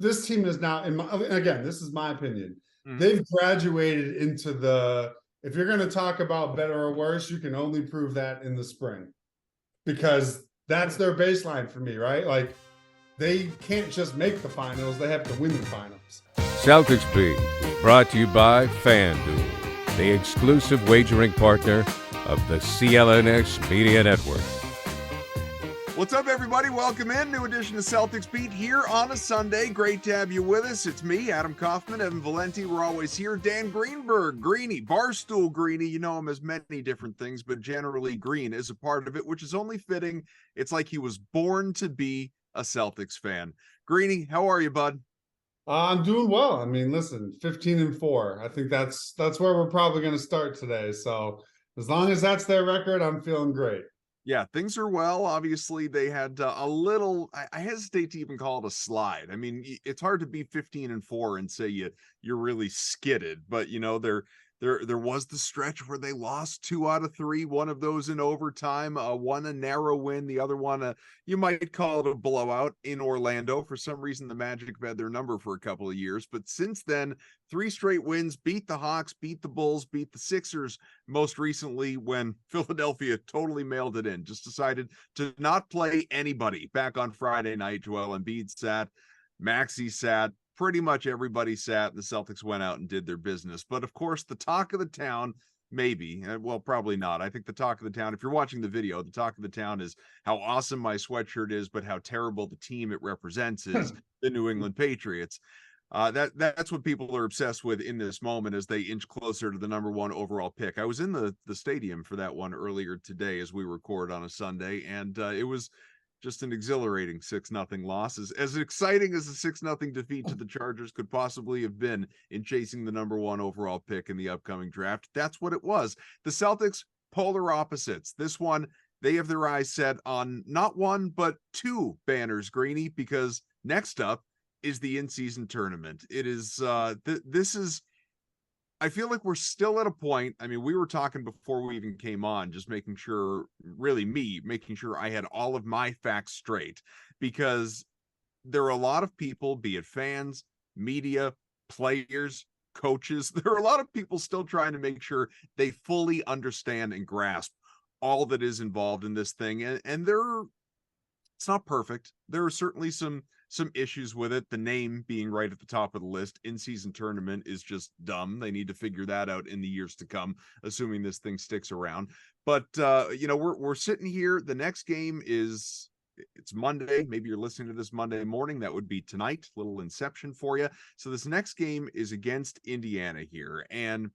this team is now, again, this is my opinion. Mm-hmm. They've graduated into if you're going to talk about better or worse, you can only prove that in the spring, because that's their baseline for me, right? Like, they can't just make the finals, they have to win the finals. Celtics Beat, brought to you by FanDuel, the exclusive wagering partner of the CLNS Media Network. What's up, everybody? Welcome in. New edition of Celtics Beat here on a Sunday. Great to have you with us. It's me, Adam Kaufman, Evan Valenti. We're always here. Dan Greenberg, Greeny, Barstool Greeny. You know him as many different things, but generally Green is a part of it, which is only fitting. It's like he was born to be a Celtics fan. Greeny, how are you, bud? I'm doing well. I mean, listen, 15-4. I think that's where we're probably going to start today. So as long as that's their record, I'm feeling great. Yeah, things are well. Obviously, they had a little, I hesitate to even call it a slide. I mean, it's hard to be 15-4 and say you're really skidded, but you know, there was the stretch where they lost 2 out of 3, one of those in overtime, one a narrow win, the other one you might call it a blowout in Orlando. For some reason, the Magic have had their number for a couple of years, but since then, 3 straight wins, beat the Hawks, beat the Bulls, beat the Sixers, most recently when Philadelphia totally mailed it in, just decided to not play anybody back on Friday night. Joel Embiid sat, Maxey sat, pretty much everybody sat. The Celtics went out and did their business. But of course, the talk of the town, maybe, well, probably not. I think the talk of the town, if you're watching the video, the talk of the town is how awesome my sweatshirt is, but how terrible the team it represents is the New England Patriots. That's what people are obsessed with in this moment as they inch closer to the number 1 overall pick. I was in the stadium for that one earlier today as we record on a Sunday, and it was just an exhilarating 6-0 loss. As exciting as a 6-0 defeat to the Chargers could possibly have been in chasing the number 1 overall pick in the upcoming draft. That's what it was. The Celtics, polar opposites. This one, they have their eyes set on not 1, but 2 banners, Greeny, because next up is the in-season tournament. It is, this is, I feel like we're still at a point. I mean, we were talking before we even came on, just making sure, really making sure I had all of my facts straight, because there are a lot of people, be it fans, media, players, coaches, there are a lot of people still trying to make sure they fully understand and grasp all that is involved in this thing. And it's not perfect. There are certainly some issues with it. The name being right at the top of the list, in-season tournament, is just dumb. They need to figure that out in the years to come, assuming this thing sticks around. But you know, we're sitting here. The next game it's Monday. Maybe you're listening to this Monday morning. That would be tonight. Little inception for you. So this next game is against Indiana here, and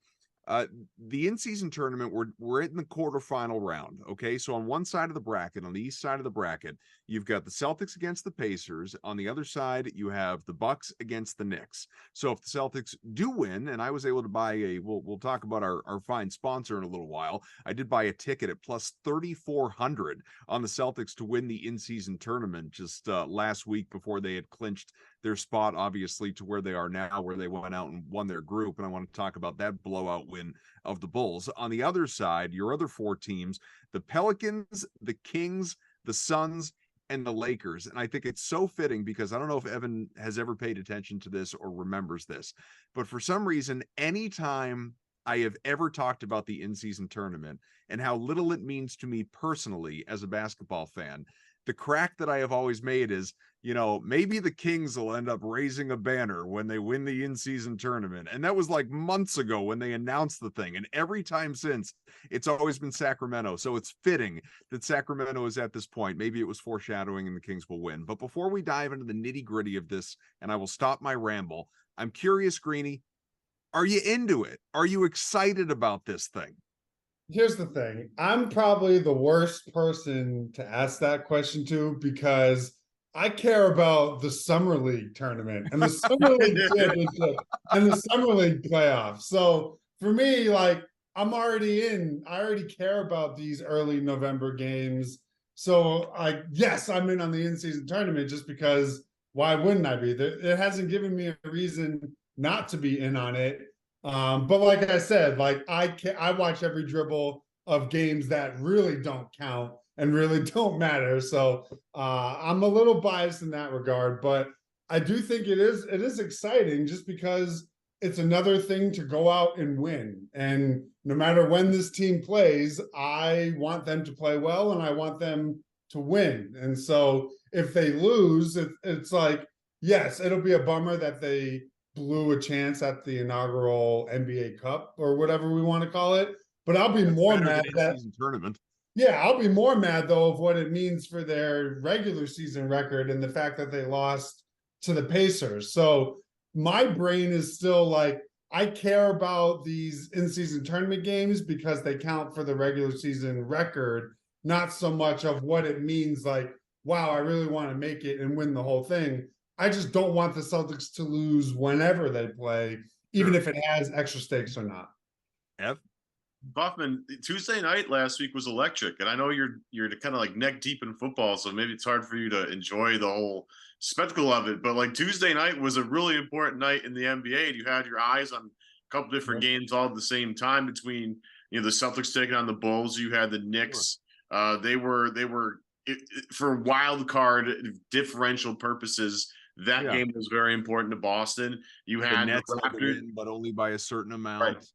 the in-season tournament, we're in the quarterfinal round. Okay, so on one side of the bracket, on the east side of the bracket, you've got the Celtics against the Pacers. On the other side, you have the Bucks against the Knicks. So if the Celtics do win, and I was able to buy we'll talk about our fine sponsor in a little while. I did buy a ticket at plus 3,400 on the Celtics to win the in-season tournament just last week, before they had clinched their spot, obviously, to where they are now, where they went out and won their group. And I want to talk about that blowout win of the Bulls. On the other side, your other 4 teams, the Pelicans, the Kings, the Suns, and the Lakers. And I think it's so fitting, because I don't know if Evan has ever paid attention to this or remembers this, but for some reason, anytime I have ever talked about the in-season tournament and how little it means to me personally as a basketball fan, the crack that I have always made is, you know, maybe the Kings will end up raising a banner when they win the in-season tournament. And that was like months ago when they announced the thing. And every time since, it's always been Sacramento. So it's fitting that Sacramento is at this point. Maybe it was foreshadowing and the Kings will win. But before we dive into the nitty-gritty of this, and I will stop my ramble, I'm curious, Greeny, are you into it? Are you excited about this thing? Here's the thing. I'm probably the worst person to ask that question to, because I care about the Summer League tournament and the Summer League championship and the Summer League playoffs. So for me, like, I'm already in. I already care about these early November games. So yes, I'm in on the in-season tournament, just because why wouldn't I be? It hasn't given me a reason not to be in on it. But like I said, like I watch every dribble of games that really don't count and really don't matter. So I'm a little biased in that regard, but I do think it is exciting just because it's another thing to go out and win. And no matter when this team plays, I want them to play well and I want them to win. And so if they lose, it's like, yes, it'll be a bummer that they blew a chance at the inaugural NBA Cup or whatever we want to call it. But I'll be more mad that tournament. Yeah, I'll be more mad though of what it means for their regular season record and the fact that they lost to the Pacers. So my brain is still like, I care about these in-season tournament games because they count for the regular season record, not so much of what it means like, wow, I really want to make it and win the whole thing. I just don't want the Celtics to lose whenever they play, even if it has extra stakes or not. Ev? Buffman, Tuesday night last week was electric, and I know you're kind of like neck deep in football, so maybe it's hard for you to enjoy the whole spectacle of it. But like Tuesday night was a really important night in the NBA, and you had your eyes on a couple different games all at the same time between the Celtics taking on the Bulls. You had the Knicks. They were for wild card differential purposes. That game was very important to Boston. You had the Nets Raptors, but only by a certain amount. Right.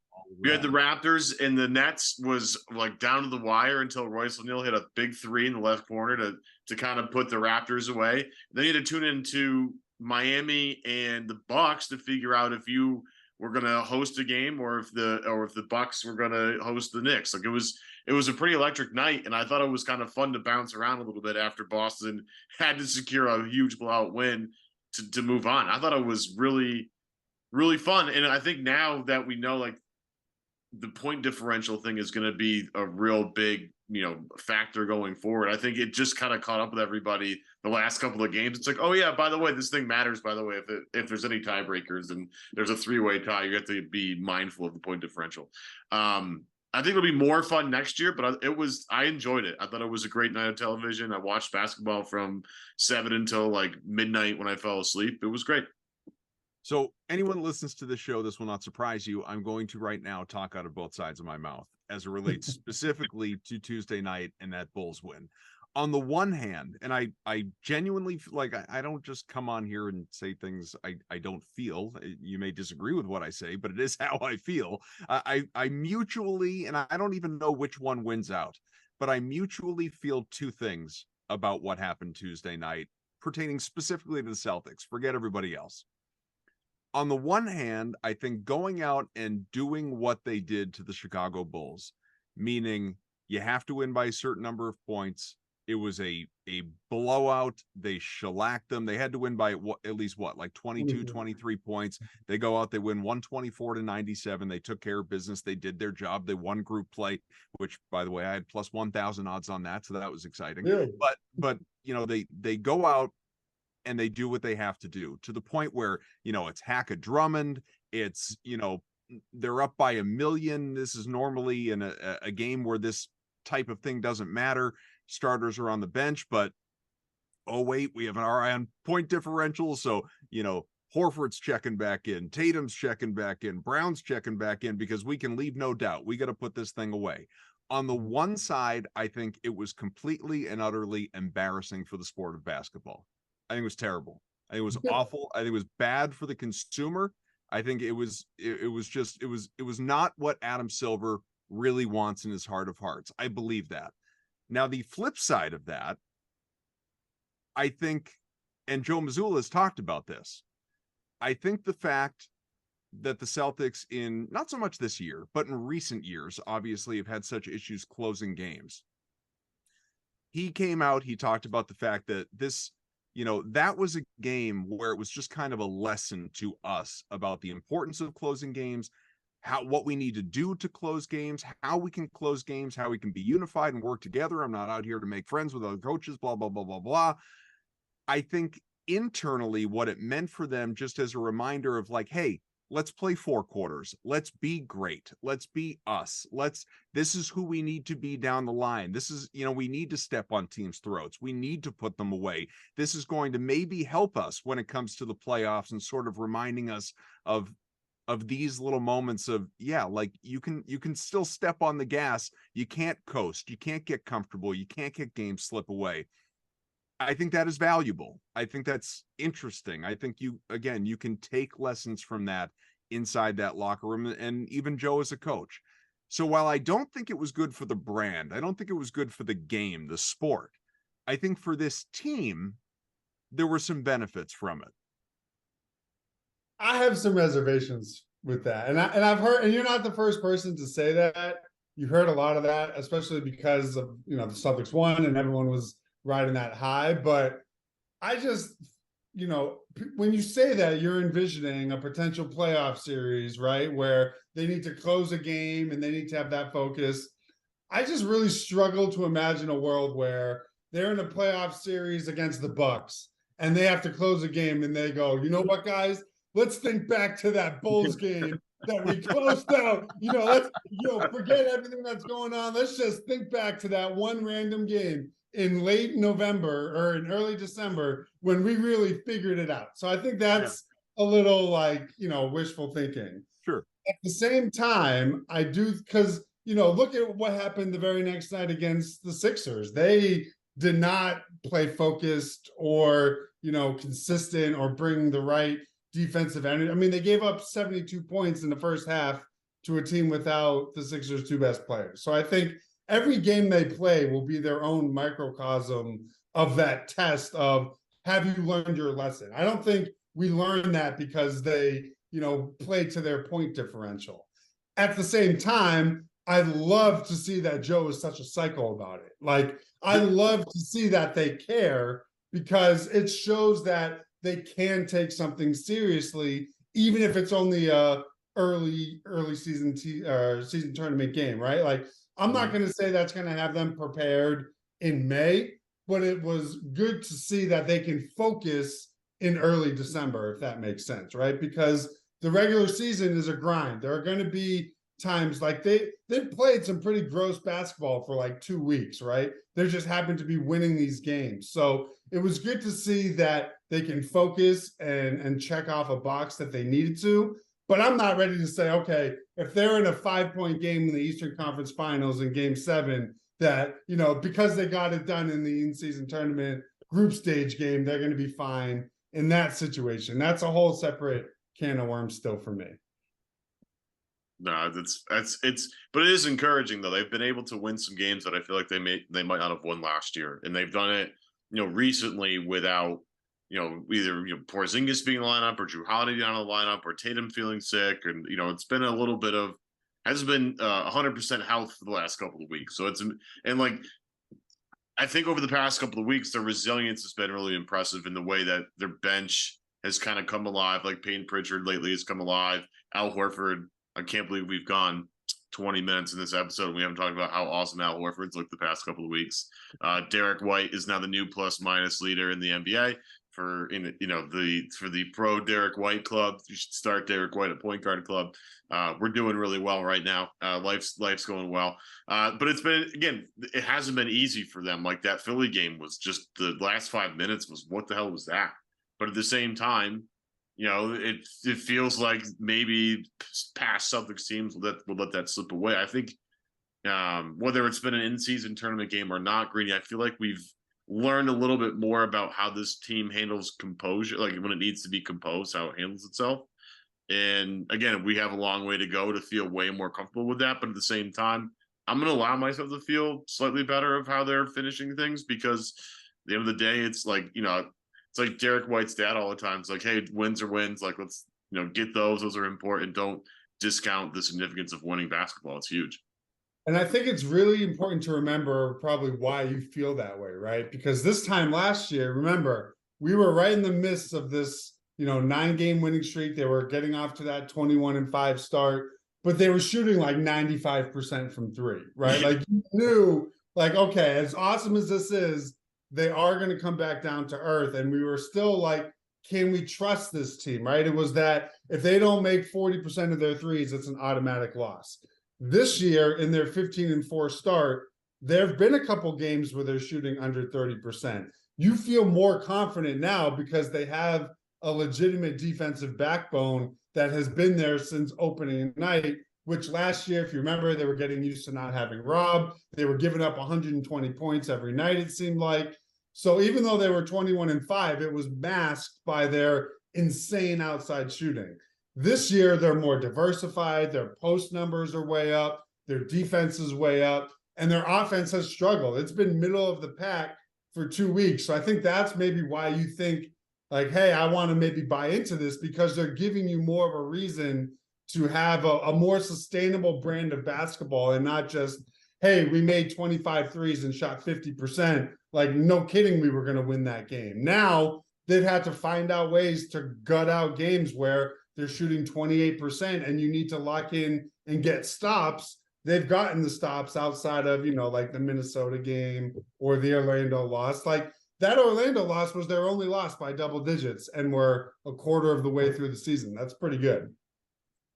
You had the Raptors, and the Nets was like down to the wire until Royce O'Neal hit a big three in the left corner to kind of put the Raptors away. Then you had to tune into Miami and the Bucks to figure out if you were going to host a game or if the Bucks were going to host the Knicks. Like it was a pretty electric night, and I thought it was kind of fun to bounce around a little bit after Boston had to secure a huge blowout win to move on. I thought it was really, really fun, and I think now that we know like the point differential thing is going to be a real big, factor going forward. I think it just kind of caught up with everybody the last couple of games. It's like, oh yeah, by the way, this thing matters. By the way, if there's any tiebreakers and there's a 3-way tie, you have to be mindful of the point differential. I think it'll be more fun next year, but I enjoyed it. I thought it was a great night of television. I watched basketball from 7 until like midnight when I fell asleep. It was great. So anyone that listens to this show, this will not surprise you. I'm going to right now talk out of both sides of my mouth as it relates specifically to Tuesday night and that Bulls win. On the one hand, and I genuinely like, I don't just come on here and say things I don't feel. You may disagree with what I say, but it is how I feel. I mutually, and I don't even know which one wins out, but I mutually feel two things about what happened Tuesday night pertaining specifically to the Celtics. Forget everybody else. On the one hand, I think going out and doing what they did to the Chicago Bulls, meaning you have to win by a certain number of points. It was a blowout. They shellacked them. They had to win by at least 22, 23 points. They go out, they win 124-97. They took care of business. They did their job. They won group play, which, by the way, I had plus 1,000 odds on that, so that was exciting. Yeah. But they go out and they do what they have to do to the point where, it's hack a Drummond. It's, they're up by 1 million. This is normally in a game where this type of thing doesn't matter. Starters are on the bench, but, oh, wait, we have an eye on point differential. So, Horford's checking back in, Tatum's checking back in, Brown's checking back in, because we can leave no doubt. We got to put this thing away. On the one side, I think it was completely and utterly embarrassing for the sport of basketball. I think it was terrible. I think it was awful. I think it was bad for the consumer. I think it was not what Adam Silver really wants in his heart of hearts. I believe that. Now, the flip side of that, I think, and Joe Mazzulla has talked about this, I think the fact that the Celtics in, not so much this year, but in recent years, obviously have had such issues closing games. He came out, he talked about the fact that this, that was a game where it was just kind of a lesson to us about the importance of closing games, what we need to do to close games, how we can close games, how we can be unified and work together. I'm not out here to make friends with other coaches, blah, blah, blah, blah, blah. I think internally what it meant for them, just as a reminder of like, hey, let's play 4 quarters. Let's be great. Let's be us. This is who we need to be down the line. This is, we need to step on teams' throats. We need to put them away. This is going to maybe help us when it comes to the playoffs and sort of reminding us of these little moments of, yeah, like you can still step on the gas. You can't coast. You can't get comfortable. You can't get games slip away. I think that is valuable. I think that's interesting. I think you can take lessons from that inside that locker room, and even Joe as a coach. So while I don't think it was good for the brand, I don't think it was good for the game, the sport, I think for this team, there were some benefits from it. I have some reservations with that. And I've heard, and you're not the first person to say that. You heard a lot of that, especially because of, the Celtics won and everyone was riding that high. But I just, when you say that, you're envisioning a potential playoff series, right? Where they need to close a game and they need to have that focus. I just really struggle to imagine a world where they're in a playoff series against the Bucks and they have to close a game and they go, you know what, guys? Let's think back to that Bulls game that we closed out. Let's forget everything that's going on. Let's just think back to that one random game in late November or in early December when we really figured it out. So I think that's a little wishful thinking. Sure. At the same time, I do, because look at what happened the very next night against the Sixers. They did not play focused or consistent or bring the right defensive energy. I mean, they gave up 72 points in the first half to a team without the Sixers' two best players. So I think every game they play will be their own microcosm of that test of, have you learned your lesson? I don't think we learned that because they, play to their point differential. At the same time, I'd love to see that Joe is such a psycho about it. Like, I love to see that they care, because it shows that they can take something seriously, even if it's only a early season season tournament game, right? Like, I'm not going to say that's going to have them prepared in May, but it was good to see that they can focus in early December, if that makes sense, right? Because the regular season is a grind. There are going to be times like they've played some pretty gross basketball for like 2 weeks, right? They just happen to be winning these games. So it was good to see that they can focus and check off a box that they needed to. But I'm not ready to say, okay, if they're in a 5-point game in the Eastern Conference Finals in Game 7, that, because they got it done in the in-season tournament group stage game, they're going to be fine in that situation. That's a whole separate can of worms still for me. No, but it is encouraging though. They've been able to win some games that I feel like they might not have won last year, and they've done it, recently without, either Porzingis being in the lineup or Drew Holiday being on the lineup or Tatum feeling sick, and it's been a little bit of, hasn't been 100% health for the last couple of weeks. So I think over the past couple of weeks, their resilience has been really impressive in the way that their bench has kind of come alive. Like Payne Pritchard lately has come alive. Al Horford. I can't believe we've gone 20 minutes in this episode and we haven't talked about how awesome Al Horford's looked the past couple of weeks. Derek White is now the new plus-minus leader in the NBA for the pro Derek White club. You should start Derek White at point guard club. We're doing really well right now. Life's going well. But it hasn't been easy for them. Like that Philly game was just, the last 5 minutes was, what the hell was that? But at the same time, it feels like maybe past Celtics teams will let that slip away. I think whether it's been an in-season tournament game or not, Greeny, I feel like we've learned a little bit more about how this team handles composure, like when it needs to be composed, how it handles itself. And again, we have a long way to go to feel way more comfortable with that. But at the same time, I'm going to allow myself to feel slightly better of how they're finishing things, because at the end of the day, it's like, it's like Derek White's dad all the time. It's like, hey, wins are wins. Like, let's, get those. Those are important. Don't discount the significance of winning basketball. It's huge. And I think it's really important to remember probably why you feel that way, right? Because this time last year, remember, we were right in the midst of this, 9-game winning streak. They were getting off to that 21-5 start, but they were shooting like 95% from three, right? Like, you knew, like, okay, as awesome as this is, they are going to come back down to earth. And we were still like, can we trust this team, right? It was that if they don't make 40% of their threes, it's an automatic loss. This year, in their 15-4 start, there have been a couple games where they're shooting under 30%. You feel more confident now because they have a legitimate defensive backbone that has been there since opening night, which last year, if you remember, they were getting used to not having Rob. They were giving up 120 points every night, it seemed like. So even though they were 21-5, it was masked by their insane outside shooting. This year, they're more diversified. Their post numbers are way up. Their defense is way up. And their offense has struggled. It's been middle of the pack for 2 weeks. So I think that's maybe why you think, like, hey, I want to maybe buy into this, because they're giving you more of a reason to have a more sustainable brand of basketball, and not just, hey, we made 25 threes and shot 50%. Like, no kidding, we were going to win that game. Now they've had to find out ways to gut out games where they're shooting 28% and you need to lock in and get stops. They've gotten the stops outside of, like the Minnesota game or the Orlando loss. Like, that Orlando loss was their only loss by double digits, and we're a quarter of the way through the season. That's pretty good.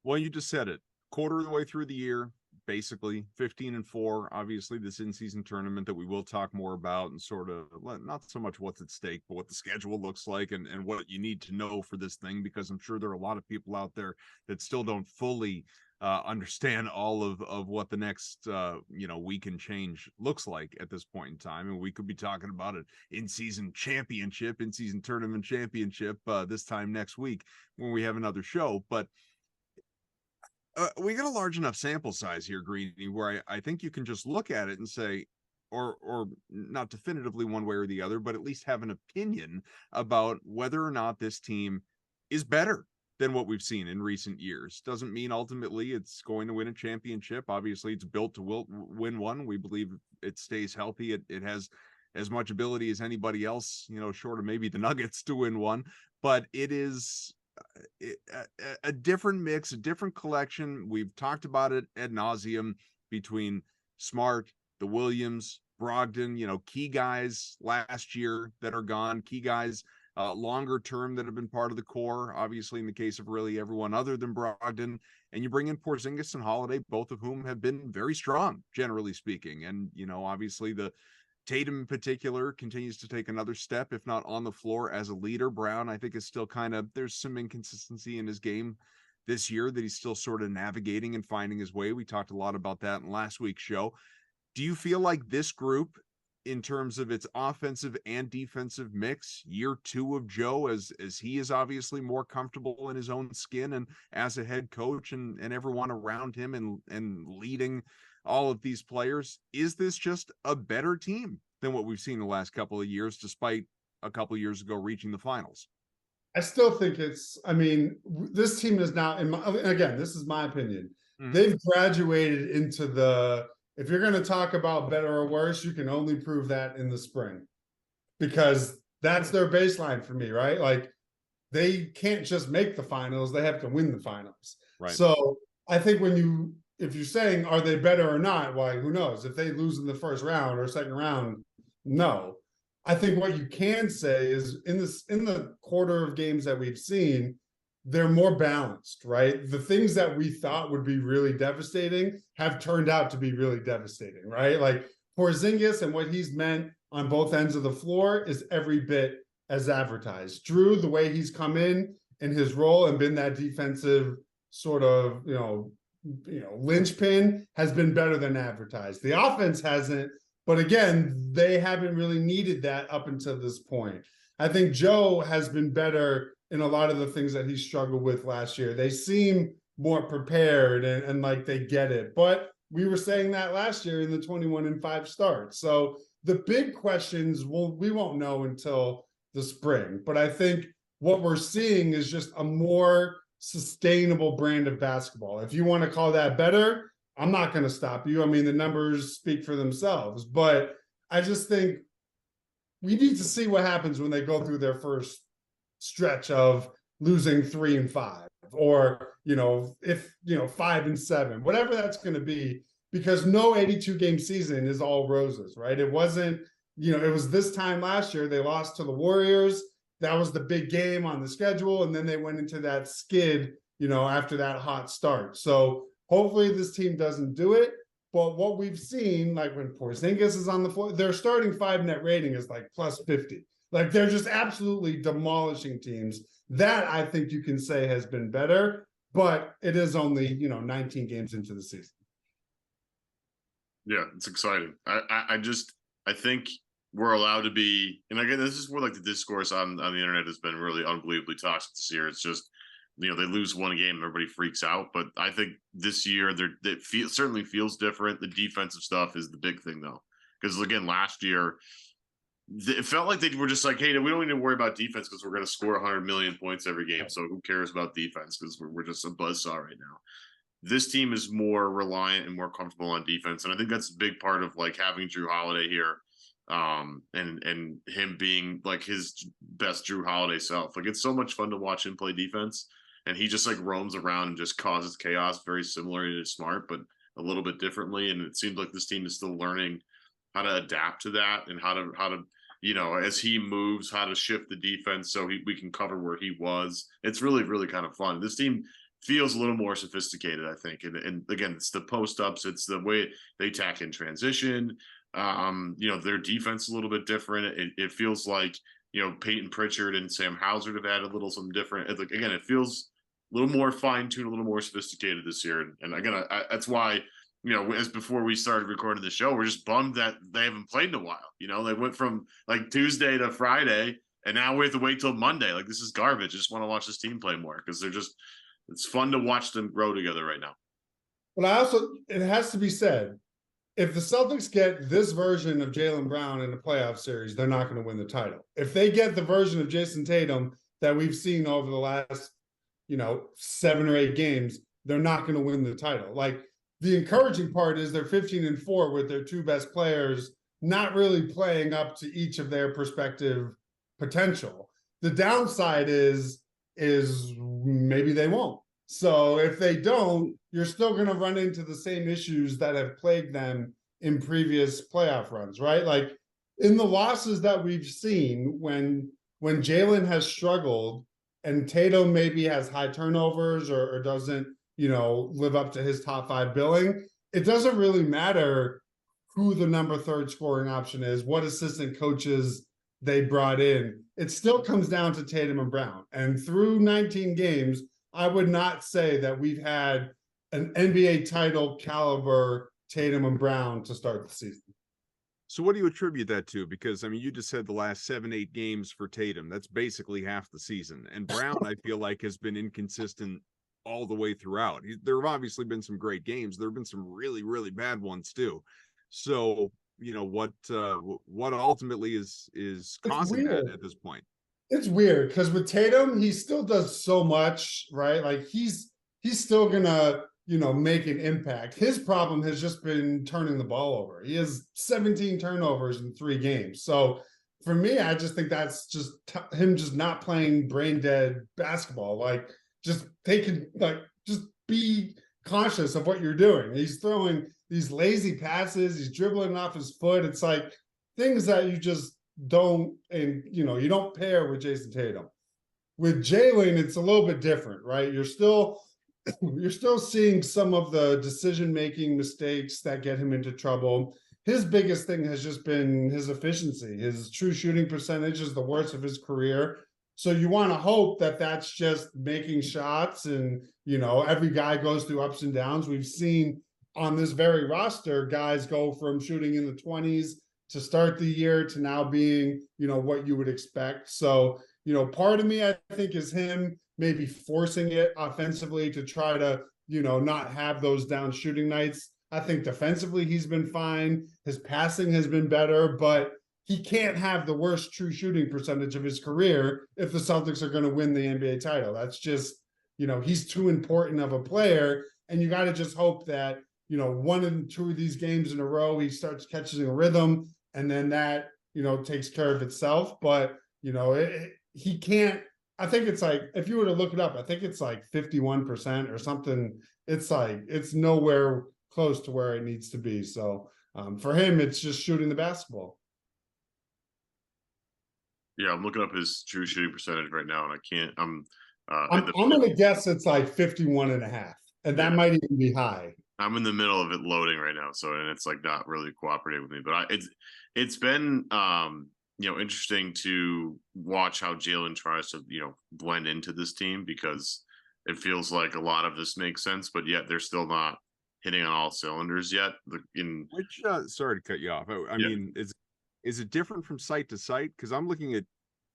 Well, you just said it. Quarter of the way through the year, basically 15-4. Obviously, this in-season tournament that we will talk more about, and sort of not so much what's at stake, but what the schedule looks like and what you need to know for this thing, because I'm sure there are a lot of people out there that still don't fully understand all of what the next week and change looks like at this point in time. And we could be talking about an in-season tournament championship this time next week when we have another show. But we got a large enough sample size here, Greeny, where I think you can just look at it and say, or not definitively one way or the other, but at least have an opinion about whether or not this team is better than what we've seen in recent years. Doesn't mean ultimately it's going to win a championship. Obviously, it's built to win one. We believe it stays healthy. It has as much ability as anybody else, short of maybe the Nuggets, to win one. But it is a different mix, a different collection. We've talked about it ad nauseum between Smart, the Williams, Brogdon, key guys last year that are gone, key guys longer term that have been part of the core, obviously in the case of really everyone other than Brogdon. And you bring in Porzingis and Holiday, both of whom have been very strong, generally speaking. And, obviously the Tatum in particular continues to take another step, if not on the floor, as a leader. Brown, I think, is still there's some inconsistency in his game this year that he's still sort of navigating and finding his way. We talked a lot about that in last week's show. Do you feel like this group, in terms of its offensive and defensive mix, year 2 of Joe, as he is obviously more comfortable in his own skin and as a head coach and everyone around him and leading all of these players, is this just a better team than what we've seen the last couple of years, despite a couple of years ago reaching the finals? I still think this team is now, again, this is my opinion. Mm-hmm. They've graduated into if you're going to talk about better or worse, you can only prove that in the spring, because that's their baseline for me, right? Like, they can't just make the finals, they have to win the finals. Right. So I think if you're saying, are they better or not? Well, who knows? If they lose in the first round or second round, no. I think what you can say is in the quarter of games that we've seen, they're more balanced, right? The things that we thought would be really devastating have turned out to be really devastating, right? Like, Porzingis and what he's meant on both ends of the floor is every bit as advertised. Drew, the way he's come in his role and been that defensive sort of, linchpin, has been better than advertised. The offense hasn't, but again, they haven't really needed that up until this point. I think Joe has been better in a lot of the things that he struggled with last year. They seem more prepared and like they get it. But we were saying that last year in the 21-5 start. So the big questions, we won't know until the spring. But I think what we're seeing is just a more sustainable brand of basketball. If you want to call that better, I'm not going to stop you. I mean, the numbers speak for themselves. But I just think we need to see what happens when they go through their first stretch of losing 3 and 5, or 5 and 7, whatever that's going to be, because no 82 game season is all roses, right? It wasn't, it was this time last year they lost to the Warriors. That was the big game on the schedule, and then they went into that skid after that hot start. So hopefully this team doesn't do it. But what we've seen, like when Porzingis is on the floor, their starting 5 net rating is like plus 50. Like, they're just absolutely demolishing teams. That, I think you can say, has been better, but it is only, 19 games into the season. Yeah, it's exciting. I think we're allowed to be, and again, this is where like the discourse on the internet has been really unbelievably toxic this year. It's just, they lose one game, everybody freaks out. But I think this year certainly feels different. The defensive stuff is the big thing though, because again, last year it felt like they were just like, hey, we don't need to worry about defense because we're going to score 100 million points every game. So who cares about defense, because we're just a buzzsaw right now. This team is more reliant and more comfortable on defense, and I think that's a big part of like having Drew Holiday here, and him being like his best Drew Holiday self. Like, it's so much fun to watch him play defense, and he just like roams around and just causes chaos, very similar to Smart, but a little bit differently. And it seems like this team is still learning how to adapt to that, and how to as he moves, how to shift the defense so we can cover where he was. It's really, really kind of fun. This team feels a little more sophisticated, I think. And again, it's the post-ups, it's the way they attack in transition. Their defense is a little bit different. It feels like, Peyton Pritchard and Sam Hauser have added a little something different. Again, it feels a little more fine-tuned, a little more sophisticated this year. And again, that's why, as before we started recording the show, we're just bummed that they haven't played in a while. They went from like Tuesday to Friday, and now we have to wait till Monday. Like, this is garbage. I just want to watch this team play more, because it's fun to watch them grow together right now. But it has to be said, if the Celtics get this version of Jaylen Brown in a playoff series, they're not going to win the title. If they get the version of Jason Tatum that we've seen over the last, 7 or 8 games, they're not going to win the title. Like, the encouraging part is they're 15-4 with their 2 best players not really playing up to each of their respective potential. The downside is maybe they won't. So if they don't, you're still going to run into the same issues that have plagued them in previous playoff runs, right? Like, in the losses that we've seen, when Jaylen has struggled and Tatum maybe has high turnovers or doesn't, live up to his top 5 billing, it doesn't really matter who the number 3rd scoring option is, what assistant coaches they brought in. It still comes down to Tatum and Brown. And through 19 games, I would not say that we've had an NBA title caliber Tatum and Brown to start the season. So what do you attribute that to? Because, you just said the last 7-8 games for Tatum. That's basically half the season. And Brown, I feel like, has been inconsistent all the way throughout. There have obviously been some great games. There have been some really, really bad ones too. So, what ultimately is causing that at this point? It's weird because with Tatum, he still does so much, right? Like, he's still gonna, make an impact. His problem has just been turning the ball over. He has 17 turnovers in 3 games. So for me, I just think that's just him just not playing brain dead basketball. Like, just be conscious of what you're doing. He's throwing these lazy passes. He's dribbling off his foot. It's like things that you just don't, and you don't pair with Jason Tatum. With Jaylen, it's a little bit different, right? You're still seeing some of the decision-making mistakes that get him into trouble. His biggest thing has just been his efficiency. His true shooting percentage is the worst of his career. So you want to hope that that's just making shots, and every guy goes through ups and downs. We've seen on this very roster guys go from shooting in the 20s to start the year to now being, what you would expect. So, part of me, I think, is him maybe forcing it offensively to try to, not have those down shooting nights. I think defensively he's been fine. His passing has been better, but he can't have the worst true shooting percentage of his career if the Celtics are going to win the NBA title. That's just, he's too important of a player. And you got to just hope that, 1 and 2 of these games in a row, he starts catching a rhythm, and then that, takes care of itself. But, he can't. I think it's like, if you were to look it up, I think it's like 51% or something. It's like, it's nowhere close to where it needs to be. So for him, it's just shooting the basketball. Yeah, I'm looking up his true shooting percentage right now, and I can't. I'm going to guess it's like 51.5, and that might even be high. I'm in the middle of it loading right now, and it's like not really cooperating with me. But it's been interesting to watch how Jaylen tries to blend into this team, because it feels like a lot of this makes sense, but yet they're still not hitting on all cylinders yet. Sorry to cut you off. I mean, Is it different from site to site? Because I'm looking at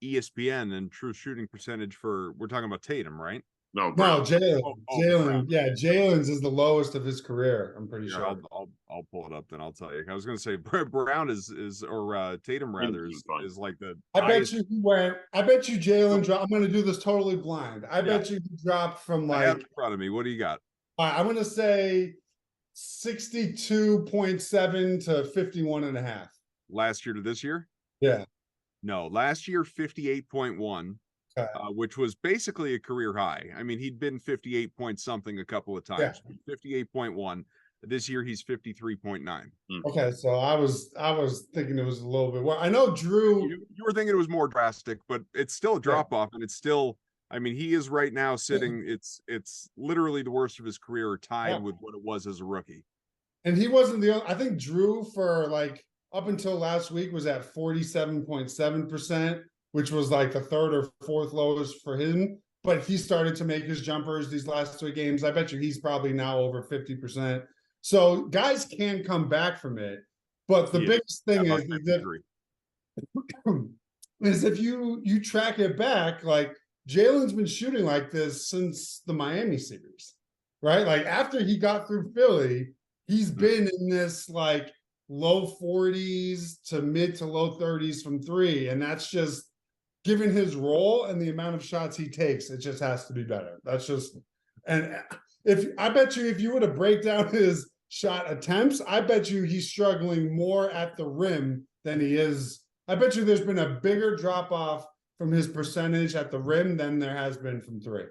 ESPN and true shooting percentage we're talking about Tatum, right? No, No, Brown. Jalen. Jalen. Brown. Yeah, Jalen's is the lowest of his career. I'm pretty Here, sure. I'll pull it up, then I'll tell you. I was going to say Brown is or Tatum rather is like the I bet highest. you he went. I bet you Jalen dropped. I'm going to do this totally blind. I bet you he dropped from I have like. it in front of me. What do you got? I'm going to say 62.7 to 51.5. Last year to this year? Yeah. No, last year 58.1. Okay. Which was basically a career high. I mean, he'd been 58 point something a couple of times. 58.1. This year he's 53.9. Okay, so I was thinking it was a little bit. Well, I know Drew. You were thinking it was more drastic, but it's still a drop off, and it's still. I mean, he is right now sitting. It's literally the worst of his career, tied with what it was as a rookie. And he wasn't the only. I think Drew for like up until last week was at 47.7%. Which was like the third or fourth lowest for him. But he started to make his jumpers these last 3 games. I bet you he's probably now over 50%. So guys can come back from it. But the biggest thing is if you track it back, like Jalen's been shooting like this since the Miami series, right? Like after he got through Philly, he's been in this like low 40s to mid to low 30s from 3. And that's just, given his role and the amount of shots he takes, it just has to be better. That's just, and I bet you if you were to break down his shot attempts, I bet you he's struggling more at the rim than he is. I bet you there's been a bigger drop off from his percentage at the rim than there has been from 3.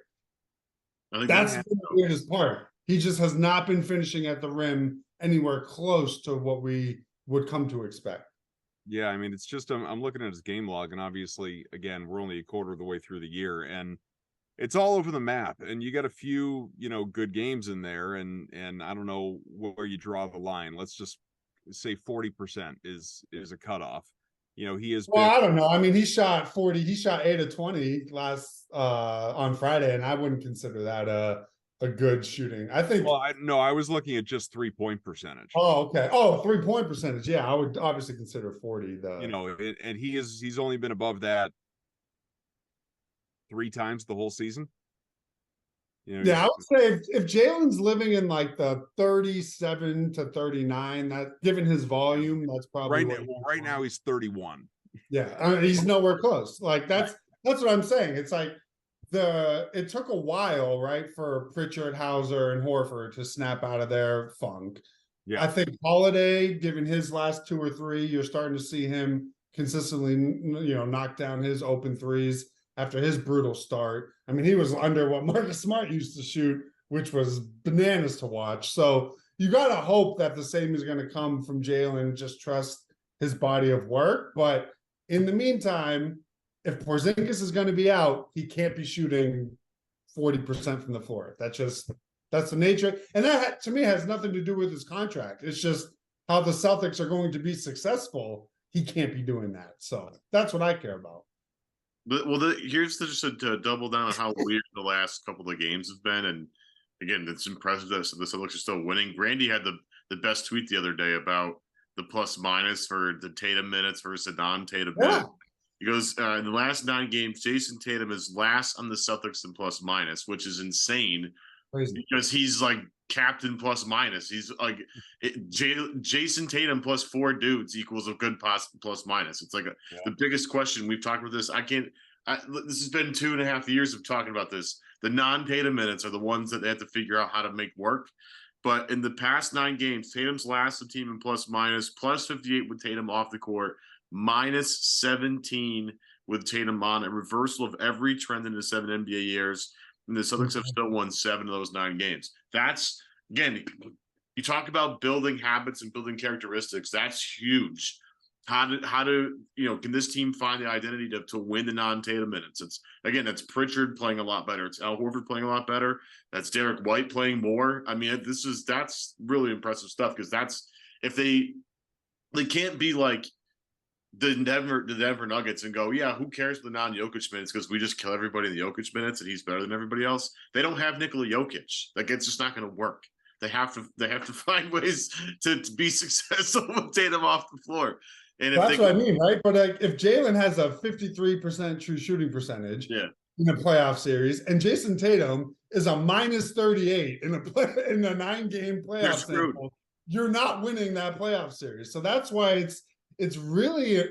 That's the weirdest part. He just has not been finishing at the rim anywhere close to what we would come to expect. Yeah, I mean, it's just I'm looking at his game log, and obviously, again, we're only a quarter of the way through the year, and it's all over the map. And you got a few, good games in there, and I don't know where you draw the line. Let's just say 40% is a cutoff. He has. Well, I don't know. I mean, he shot 40. He shot 8 of 20 last on Friday, and I wouldn't consider that a good shooting. I think. Well, I was looking at just 3-point percentage. Oh, okay. Oh, 3-point percentage. Yeah, I would obviously consider 40. And he's only been above that 3 times the whole season. Yeah, I would say if Jalen's living in like the 37 to 39, that given his volume, that's probably right now he's 31. Yeah, I mean, he's nowhere close. Like that's what I'm saying. It's like. It took a while, right, for Pritchard, Hauser, and Horford to snap out of their funk. Yeah. I think Holiday, given his last 2 or 3, you're starting to see him consistently, knock down his open threes after his brutal start. I mean, he was under what Marcus Smart used to shoot, which was bananas to watch. So you got to hope that the same is going to come from Jalen, just trust his body of work. But in the meantime, if Porzingis is going to be out, he can't be shooting 40% from the floor. That's the nature. And that, to me, has nothing to do with his contract. It's just how the Celtics are going to be successful. He can't be doing that. So that's what I care about. But here's just to double down on how weird the last couple of games have been. And again, it's impressive that the Celtics are still winning. Grandy had the best tweet the other day about the plus minus for the Tatum minutes versus the non-Tatum minutes. He goes, in the last 9 games, Jason Tatum is last on the Celtics in plus minus, which is insane. Crazy. Because he's like captain plus minus. He's like Jason Tatum plus 4 dudes equals a good plus minus. It's like the biggest question. We've talked about this. This has been 2.5 years of talking about this. The non-Tatum minutes are the ones that they have to figure out how to make work. But in the past 9 games, Tatum's last the team in plus minus, plus 58 with Tatum off the court, minus 17 with Tatum on, a reversal of every trend in the 7 NBA years. And the Celtics have still won 7 of those 9 games. That's, again, you talk about building habits and building characteristics. That's huge. How to can this team find the identity to win the non-Tatum minutes? That's Pritchard playing a lot better. It's Al Horford playing a lot better. That's Derek White playing more. I mean, that's really impressive stuff, because that's, if they can't be like the Denver Nuggets and go, yeah, who cares for the non-Jokic minutes because we just kill everybody in the Jokic minutes and he's better than everybody else. They don't have Nikola Jokic. Like, it's just not going to work. They have to find ways to be successful with Tatum off the floor. And if That's what I mean, right? But like, if Jalen has a 53% true shooting percentage in a playoff series, and Jason Tatum is a minus 38 in a 9-game playoff sample, you're not winning that playoff series. So that's why it's really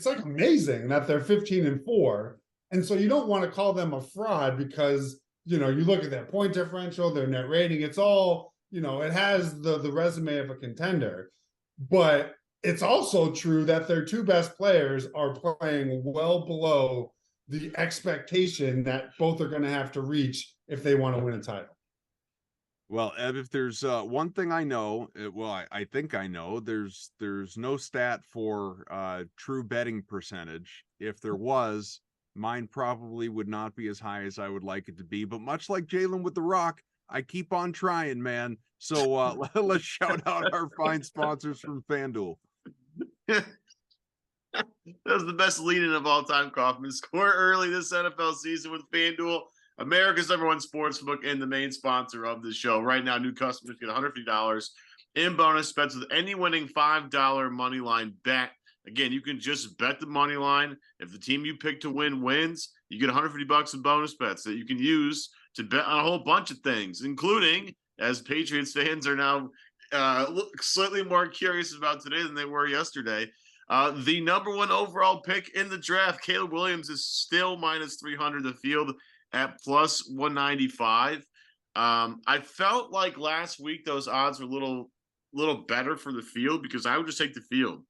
like amazing that they're 15-4. And so you don't want to call them a fraud because, you look at their point differential, their net rating, it's all, it has the resume of a contender. But it's also true that their two best players are playing well below the expectation that both are going to have to reach if they want to win a title. Well, Ev, if there's one thing I know, I think I know, there's no stat for true betting percentage. If there was, mine probably would not be as high as I would like it to be. But much like Jalen with the Rock, I keep on trying, man. So let's shout out our fine sponsors from FanDuel. That was the best lead-in of all time, Kaufman. Score early this NFL season with FanDuel, America's #1 sportsbook and the main sponsor of the show. Right now, new customers get $150 in bonus bets with any winning $5 money line bet. Again, you can just bet the money line. If the team you pick to win wins, you get $150 in bonus bets that you can use to bet on a whole bunch of things, including, as Patriots fans are now slightly more curious about today than they were yesterday, the #1 overall pick in the draft, Caleb Williams, is still minus 300 the field at plus 195. I felt like last week those odds were a little better for the field because I would just take the field.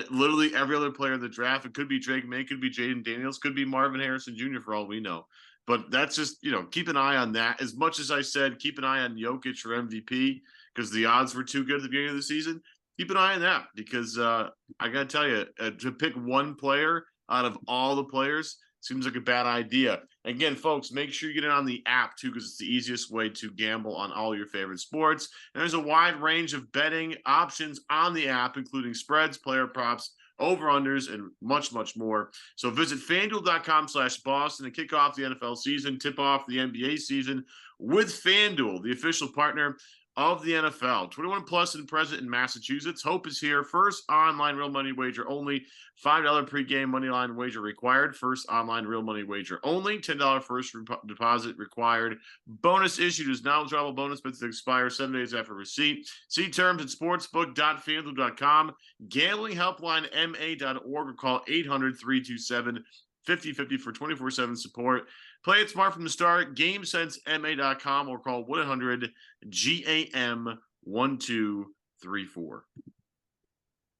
Literally every other player in the draft, it could be Drake May, could be Jaden Daniels, could be Marvin Harrison Jr. for all we know. But that's just, keep an eye on that. As much as I said, keep an eye on Jokic for MVP because the odds were too good at the beginning of the season. Keep an eye on that because I got to tell you, to pick one player out of all the players seems like a bad idea. Again, folks, make sure you get it on the app too because it's the easiest way to gamble on all your favorite sports. And there's a wide range of betting options on the app, including spreads, player props, over-unders, and much, much more. So visit FanDuel.com/Boston and kick off the NFL season, tip off the NBA season with FanDuel, the official partner of the NFL. 21 plus and present in Massachusetts. Hope is here. First online real money wager only. $5 pregame money line wager required. First online real money wager only. $10 first deposit required. Bonus issued is non-withdrawable bonus bets that expire 7 days after receipt. See terms at sportsbook.fanduel.com. Gambling helpline ma.org or call 800-327-5050 for 24/7 support. Play it smart from the start. GameSenseMA.com or call 1-800-GAM-1234.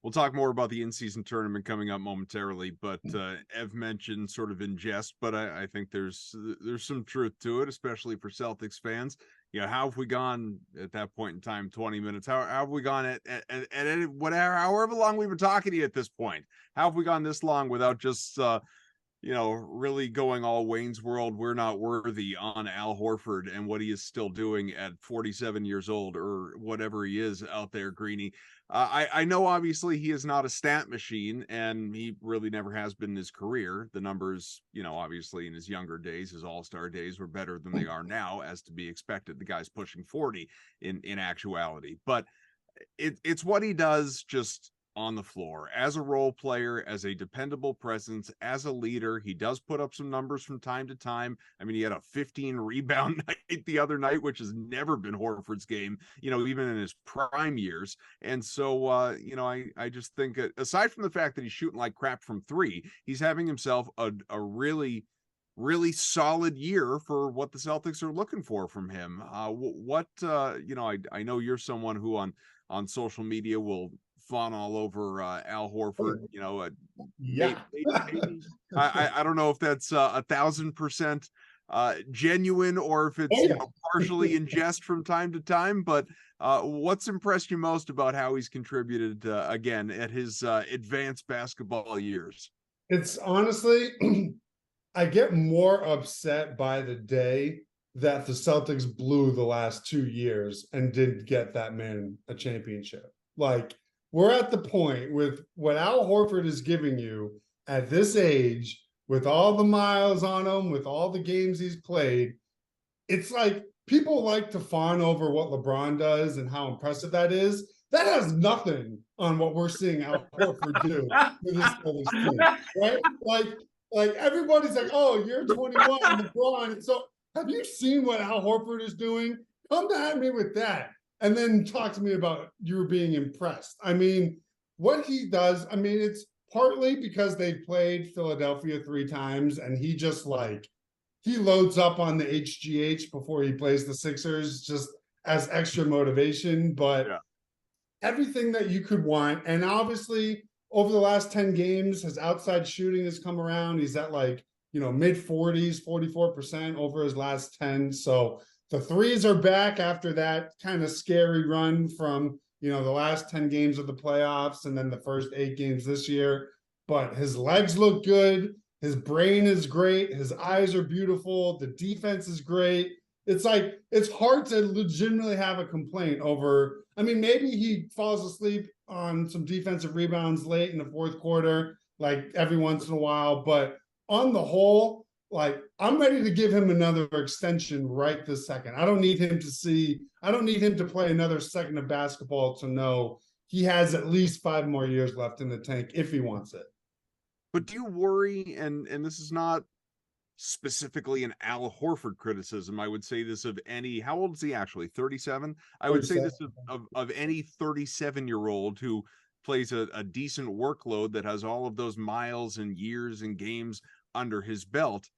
We'll talk more about the in-season tournament coming up momentarily, but Ev mentioned sort of in jest, but I think there's some truth to it, especially for Celtics fans. How have we gone at that point in time, 20 minutes? How have we gone at whatever, however long we've been talking to you at this point? How have we gone this long without just really going all Wayne's World, we're not worthy on Al Horford and what he is still doing at 47 years old or whatever he is out there, Greeny? I know obviously he is not a stat machine and he really never has been in his career. The numbers, obviously in his younger days, his all-star days were better than they are now, as to be expected. The guy's pushing 40 in actuality, but it's what he does just on the floor as a role player, as a dependable presence, as a leader. He does put up some numbers from time to time. I mean, he had a 15 rebound night the other night, which has never been Horford's game, even in his prime years. And so, I just think aside from the fact that he's shooting like crap from three, he's having himself a really, really solid year for what the Celtics are looking for from him. I know you're someone who on social media will fawn all over Al Horford. Yeah. Maybe. I don't know if that's 1,000% genuine or if it's partially in jest from time to time. But what's impressed you most about how he's contributed again at his advanced basketball years? It's honestly, I get more upset by the day that the Celtics blew the last 2 years and didn't get that man a championship. Like, we're at the point with what Al Horford is giving you at this age, with all the miles on him, with all the games he's played. It's like people like to fawn over what LeBron does and how impressive that is. That has nothing on what we're seeing Al Horford do with this Celtics team, right? Like everybody's like, oh, you're 21, LeBron. And so have you seen what Al Horford is doing? Come at me with that. And then talk to me about you being impressed. I mean, what he does, I mean, it's partly because they played Philadelphia 3 times and he just like, he loads up on the HGH before he plays the Sixers just as extra motivation. But Yeah. everything that you could want. And obviously, over the last 10 games, his outside shooting has come around. He's at like, mid 40s, 44% over his last 10. So the threes are back after that kind of scary run from, the last 10 games of the playoffs and then the first 8 games this year. But his legs look good. His brain is great. His eyes are beautiful. The defense is great. It's like, it's hard to legitimately have a complaint over. I mean, maybe he falls asleep on some defensive rebounds late in the fourth quarter, like every once in a while. But on the whole, like, I'm ready to give him another extension right this second. I don't need him to play another second of basketball to know he has at least 5 more years left in the tank if he wants it. But do you worry, and this is not specifically an Al Horford criticism, I would say this of any, how old is he actually? 37? I would say this of any 37-year-old who plays a decent workload that has all of those miles and years and games under his belt.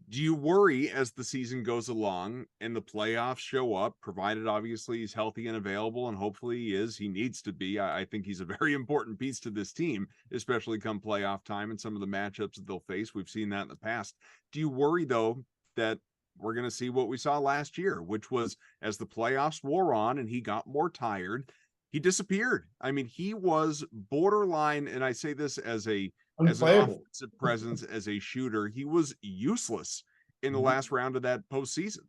Do you worry as the season goes along and the playoffs show up, provided obviously he's healthy and available, and hopefully he needs to be. I think he's a very important piece to this team, especially come playoff time and some of the matchups that they'll face. We've seen that in the past. Do you worry, though, that we're going to see what we saw last year, which was as the playoffs wore on and he got more tired, he disappeared. I mean, he was borderline, and I say this as an offensive presence, as a shooter, he was useless in the last round of that postseason.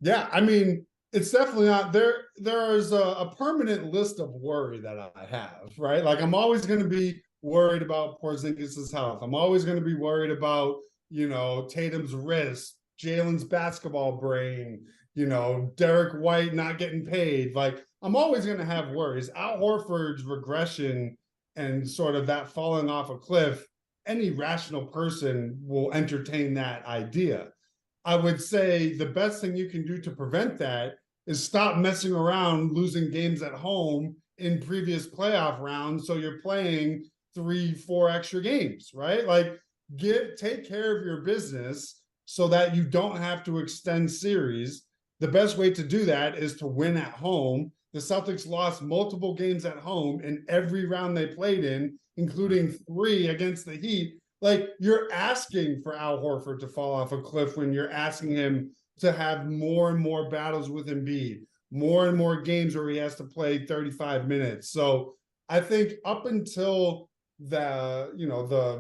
Yeah, I mean, it's definitely not there. There's a permanent list of worry that I have, right? Like, I'm always going to be worried about Porzingis' health. I'm always going to be worried about, Tatum's wrist, Jalen's basketball brain, Derek White not getting paid. Like, I'm always going to have worries. Al Horford's regression and sort of that falling off a cliff, any rational person will entertain that idea. I would say the best thing you can do to prevent that is stop messing around losing games at home in previous playoff rounds. So you're playing 3-4 extra games, right? Like, take care of your business so that you don't have to extend series. The best way to do that is to win at home. The Celtics lost multiple games at home in every round they played in, including 3 against the Heat. Like, you're asking for Al Horford to fall off a cliff when you're asking him to have more and more battles with Embiid, more and more games where he has to play 35 minutes. So I think up until the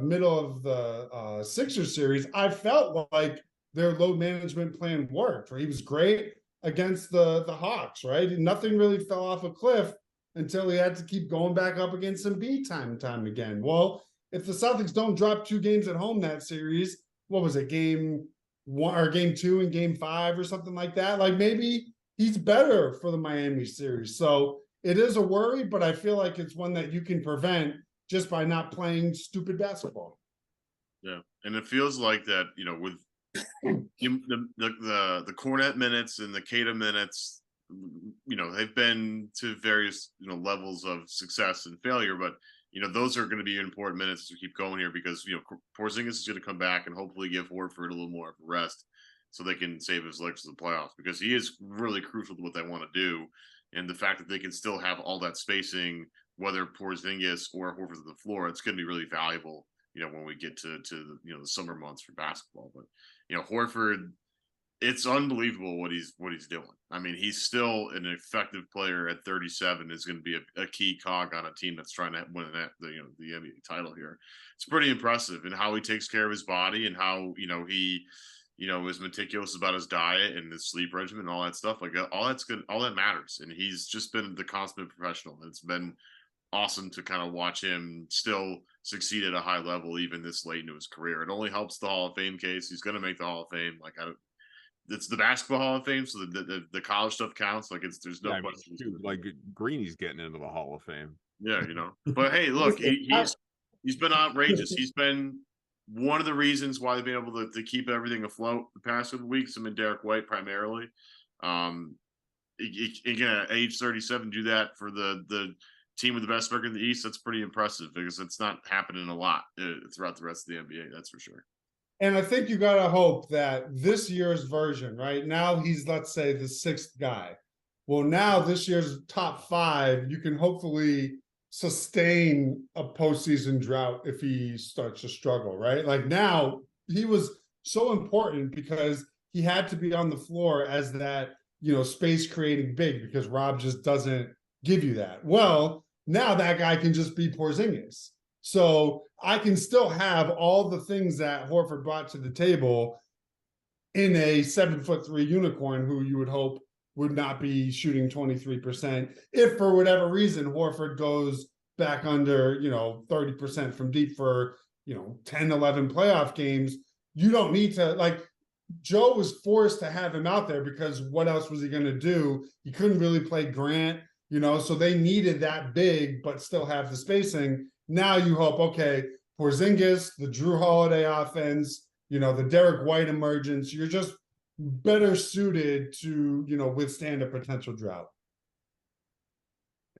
middle of the Sixers series, I felt like their load management plan worked. He was great against the Hawks, right? Nothing really fell off a cliff until he had to keep going back up against Embiid time and time again. Well, if the Celtics don't drop 2 games at home that series, what was it, game 1 or game 2 and game 5 or something like that? Like, maybe he's better for the Miami series. So it is a worry, but I feel like it's one that you can prevent just by not playing stupid basketball. Yeah, and it feels like that, with the Cornet minutes and the Keita minutes, they've been to various levels of success and failure, but those are going to be important minutes as we keep going here because Porzingis is going to come back and hopefully give Horford a little more of a rest so they can save his legs for the playoffs because he is really crucial to what they want to do, and the fact that they can still have all that spacing, whether Porzingis or Horford on the floor, it's going to be really valuable when we get to the summer months for basketball. But Horford, it's unbelievable what he's doing. I mean, he's still an effective player at 37. Is going to be a key cog on a team that's trying to win the NBA title here. It's pretty impressive in how he takes care of his body and how he is meticulous about his diet and his sleep regimen and all that stuff. Like, all that's good, all that matters. And he's just been the consummate professional. It's been awesome to kind of watch him still succeed at a high level even this late into his career. It only helps the Hall of Fame case. He's going to make the Hall of Fame. Like, it's the Basketball Hall of Fame, so the college stuff counts. Like there's no I mean, question. shoot, like Greeny's getting into the Hall of Fame. Yeah, But hey, look, he's been outrageous. He's been one of the reasons why they've been able to keep everything afloat the past couple weeks. I mean, Derek White primarily. Again, at age 37, do that for the team with the best record in the East. That's pretty impressive because it's not happening a lot throughout the rest of the NBA. That's for sure. And I think you got to hope that this year's version, right now, he's, let's say, the 6th guy. Well, now this year's top 5, you can hopefully sustain a postseason drought if he starts to struggle, right? Like now, he was so important because he had to be on the floor as that, space creating big, because Rob just doesn't give you that. Well, now that guy can just be Porzingis. So I can still have all the things that Horford brought to the table in a 7'3" unicorn who you would hope would not be shooting 23%. If for whatever reason Horford goes back under, 30% from deep for, 10, 11 playoff games, you don't need to, like, Joe was forced to have him out there because what else was he going to do? He couldn't really play Grant, so they needed that big, but still have the spacing. Now you hope, okay, Porzingis, the Drew Holiday offense, the Derek White emergence, you're just better suited to, withstand a potential drought.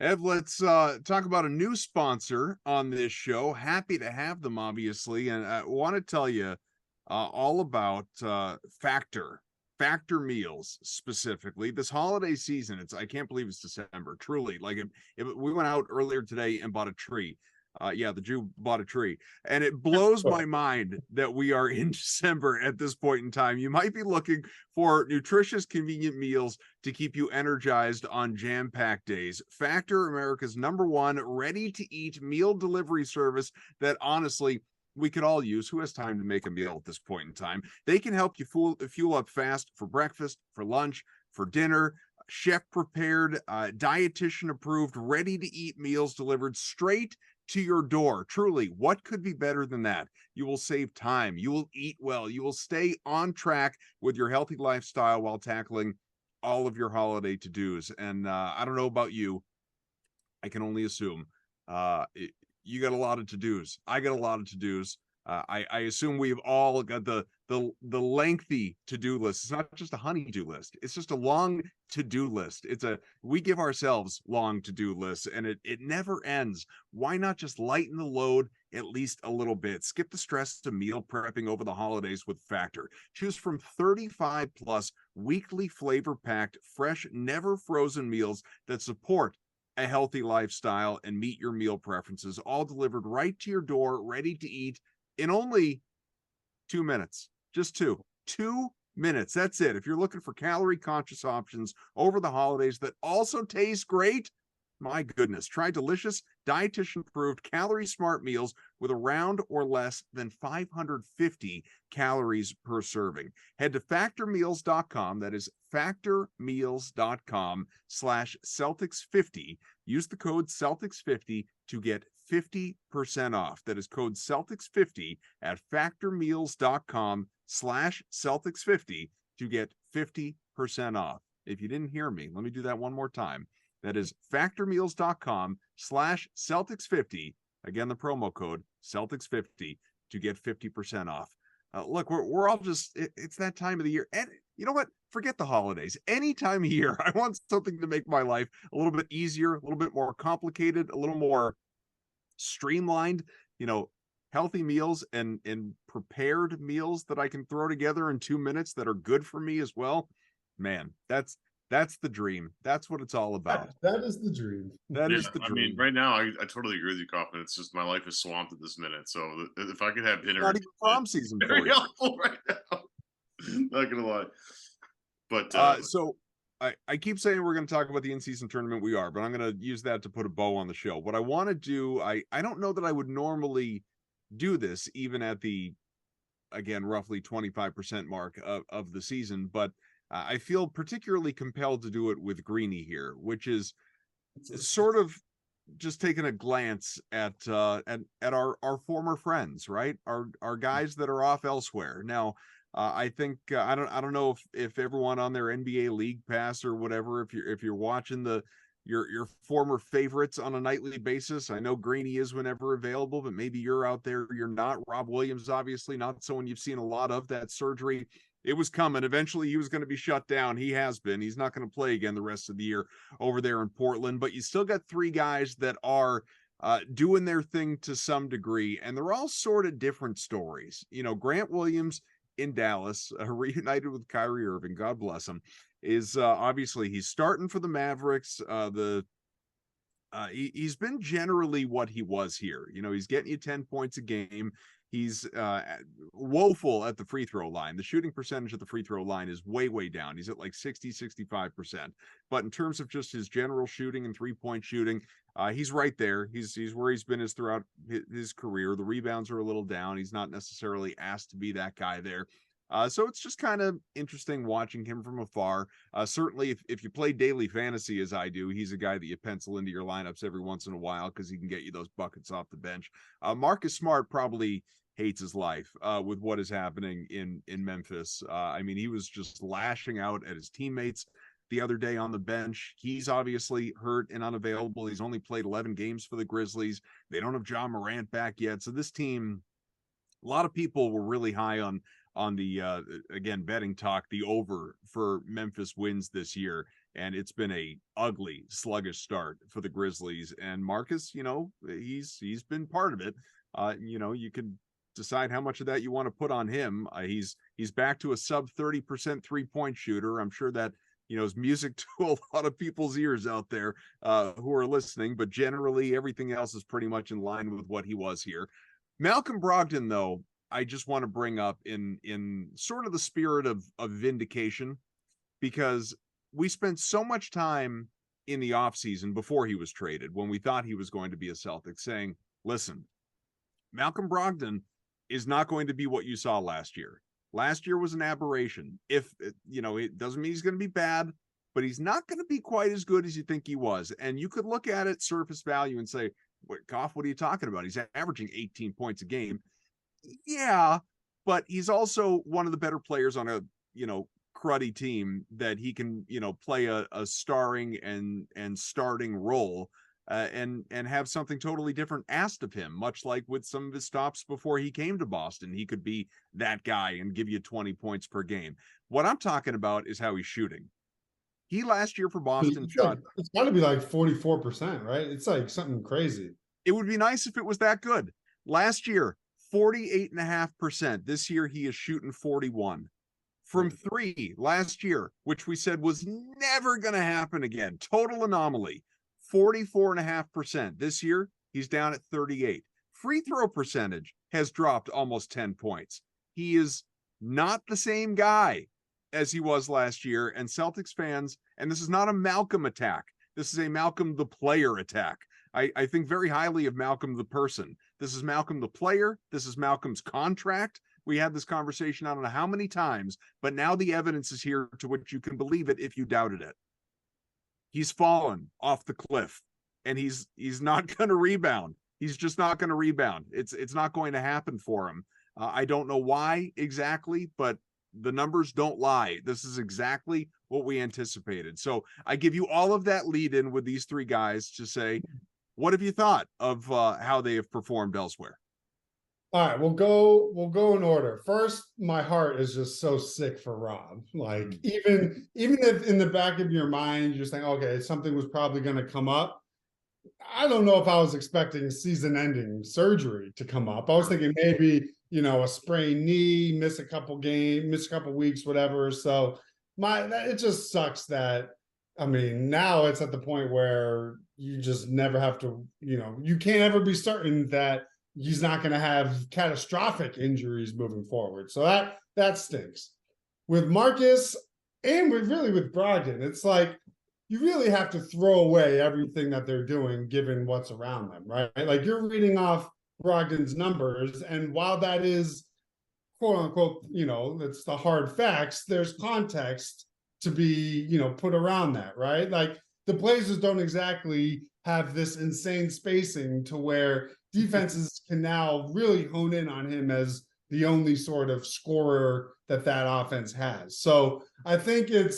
Ev, let's talk about a new sponsor on this show. Happy to have them, obviously, and I want to tell you all about Factor meals specifically this holiday season. I can't believe it's December. Truly, like we went out earlier today and bought a tree. The Jew bought a tree, and it blows my mind that we are in December at this point in time. You might be looking for nutritious, convenient meals to keep you energized on jam-packed days. Factor, America's #1 ready-to-eat meal delivery service that honestly we could all use. Who has time to make a meal at this point in time? They can help you fuel up fast for breakfast, for lunch, for dinner. Chef prepared, dietitian approved, ready to eat meals delivered straight to your door. Truly, what could be better than that? You will save time. You will eat well. You will stay on track with your healthy lifestyle while tackling all of your holiday to-dos. And I don't know about you. I can only assume you got a lot of to-dos. I got a lot of to-dos. I assume we've all got the lengthy to-do list. It's not just a honey-do list. It's just a long to-do list. We give ourselves long to-do lists, and it never ends. Why not just lighten the load at least a little bit? Skip the stress to meal prepping over the holidays with Factor. Choose from 35 plus weekly flavor-packed, fresh, never frozen meals that support a healthy lifestyle and meet your meal preferences, all delivered right to your door, ready to eat in only 2 minutes. Just 2 minutes. That's it. If you're looking for calorie conscious options over the holidays that also taste great, my goodness, try delicious, dietitian approved, calorie smart meals with around or less than 550 calories per serving. Head to factormeals.com. That is factormeals.com/Celtics50. Use the code Celtics50 to get 50% off. That is code Celtics50 at factormeals.com/Celtics50 to get 50% off. If you didn't hear me, let me do that one more time. That is factormeals.com/Celtics50. Again, the promo code Celtics50 to get 50% off. Look, we're all just, it's that time of the year. And you know what? Forget the holidays. Any time of year, I want something to make my life a little bit easier, a little bit more complicated, a little more streamlined, healthy meals and prepared meals that I can throw together in 2 minutes that are good for me as well. Man, that's the dream. That's what it's all about. That is the dream. That is the dream. I mean, right now, I totally agree with you, Kaufman. It's just my life is swamped at this minute. So if I could have dinner, Not even prom season for very you. helpful right now. Not gonna lie. But so I keep saying we're going to talk about the in-season tournament. We are, but I'm going to use that to put a bow on the show. What I want to do, I don't know that I would normally do this, even at the, again, roughly 25% mark of the season, but I feel particularly compelled to do it with Greeny here, which is sort of just taking a glance at our former friends, right? Our guys that are off elsewhere. Now, I think I don't know if everyone on their NBA League Pass or whatever, if you're watching your former favorites on a nightly basis. I know Greeny is whenever available, but maybe you're out there, you're not. Rob Williams, obviously not someone you've seen a lot of. That surgery, it was coming. Eventually he was going to be shut down. He has been. He's not going to play again the rest of the year over there in Portland, but you still got three guys that are doing their thing to some degree, and they're all sort of different stories. You know, Grant Williams in Dallas, reunited with Kyrie Irving, God bless him, is obviously he's starting for the Mavericks. He's been generally what he was here. You know, he's getting you 10 points a game. He's woeful at the free throw line. The shooting percentage at the free throw line is way down. He's at like 65%. But in terms of just his general shooting and three-point shooting, he's right there. He's where he's been throughout his career. The rebounds are a little down. He's not necessarily asked to be that guy there. So it's just kind of interesting watching him from afar. Certainly, if you play daily fantasy as I do, he's a guy that you pencil into your lineups every once in a while because he can get you those buckets off the bench. Marcus Smart probably hates his life with what is happening in Memphis. I mean, he was just lashing out at his teammates the other day on the bench. He's obviously hurt and unavailable. He's only played 11 games for the Grizzlies. They don't have Ja Morant back yet. So this team, a lot of people were really high on the again, betting talk, the over for Memphis wins this year, and it's been a ugly, sluggish start for the Grizzlies. And Marcus, you know, he's been part of it. You know, you can decide how much of that you want to put on him. He's back to a sub 30% 3-point shooter. I'm sure that, you know, is music to a lot of people's ears out there who are listening, but generally everything else is pretty much in line with what he was here. Malcolm Brogdon, though, I just want to bring up in sort of the spirit of vindication, because we spent so much time in the offseason before he was traded, when we thought he was going to be a Celtic, saying, listen, Malcolm Brogdon is not going to be what you saw last year. Last year was an aberration. If, you know, it doesn't mean he's going to be bad, but he's not going to be quite as good as you think he was. And you could look at it surface value and say, Goff, what are you talking about? He's averaging 18 points a game. Yeah, but he's also one of the better players on a, you know, cruddy team that he can, you know, play a starring and starting role and have something totally different asked of him, much like with some of his stops before he came to Boston. He could be that guy and give you 20 points per game. What I'm talking about is how he's shooting. He last year for Boston shot. It's got to be like 44%, right? It's like something crazy. It would be nice if it was that good. Last year, 48.5%. This year he is shooting 41. From three last year, which we said was never going to happen again. Total anomaly. 44.5%. This year he's down at 38. Free throw percentage has dropped almost 10 points. He is not the same guy as he was last year. And Celtics fans, and this is not a Malcolm attack, this is a Malcolm the player attack. I think very highly of Malcolm the person. This is Malcolm the player. This is Malcolm's contract. We had this conversation I don't know how many times, but now the evidence is here to which you can believe it if you doubted it. He's fallen off the cliff, and he's not going to rebound. He's just not going to rebound. It's not going to happen for him. I don't know why exactly, but the numbers don't lie. This is exactly what we anticipated. So I give you all of that lead in with these three guys to say, what have you thought of how they have performed elsewhere? All right, we'll go in order. First, my heart is just so sick for Rob. Like, even if in the back of your mind you're saying, okay, something was probably going to come up. I don't know if I was expecting season-ending surgery to come up. I was thinking maybe, you know, a sprained knee, miss a couple weeks, whatever. So it just sucks that, I mean, now it's at the point where you just never have to, you know, you can't ever be certain that he's not going to have catastrophic injuries moving forward. So that stinks. With Marcus and with Brogdon, it's like you really have to throw away everything that they're doing given what's around them, right? Like, you're reading off Brogdon's numbers, and while that is quote unquote, you know, it's the hard facts, there's context to be, you know, put around that, right? Like, the Blazers don't exactly have this insane spacing to where defenses can now really hone in on him as the only sort of scorer that offense has. So I think it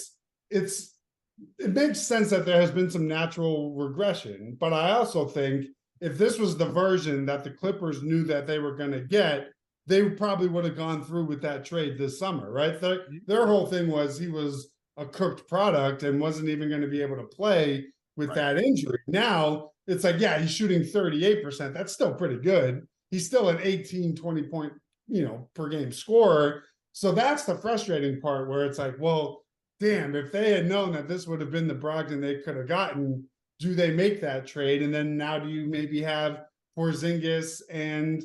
makes sense that there has been some natural regression, but I also think if this was the version that the Clippers knew that they were going to get, they probably would have gone through with that trade this summer, right? Their whole thing was he was a cooked product and wasn't even going to be able to play with that injury. Now it's like, yeah, he's shooting 38%. That's still pretty good. He's still an 18, 20 point, per game scorer. So that's the frustrating part where it's like, well, damn, if they had known that this would have been the Brogdon they could have gotten, do they make that trade? And then now do you maybe have Porzingis and,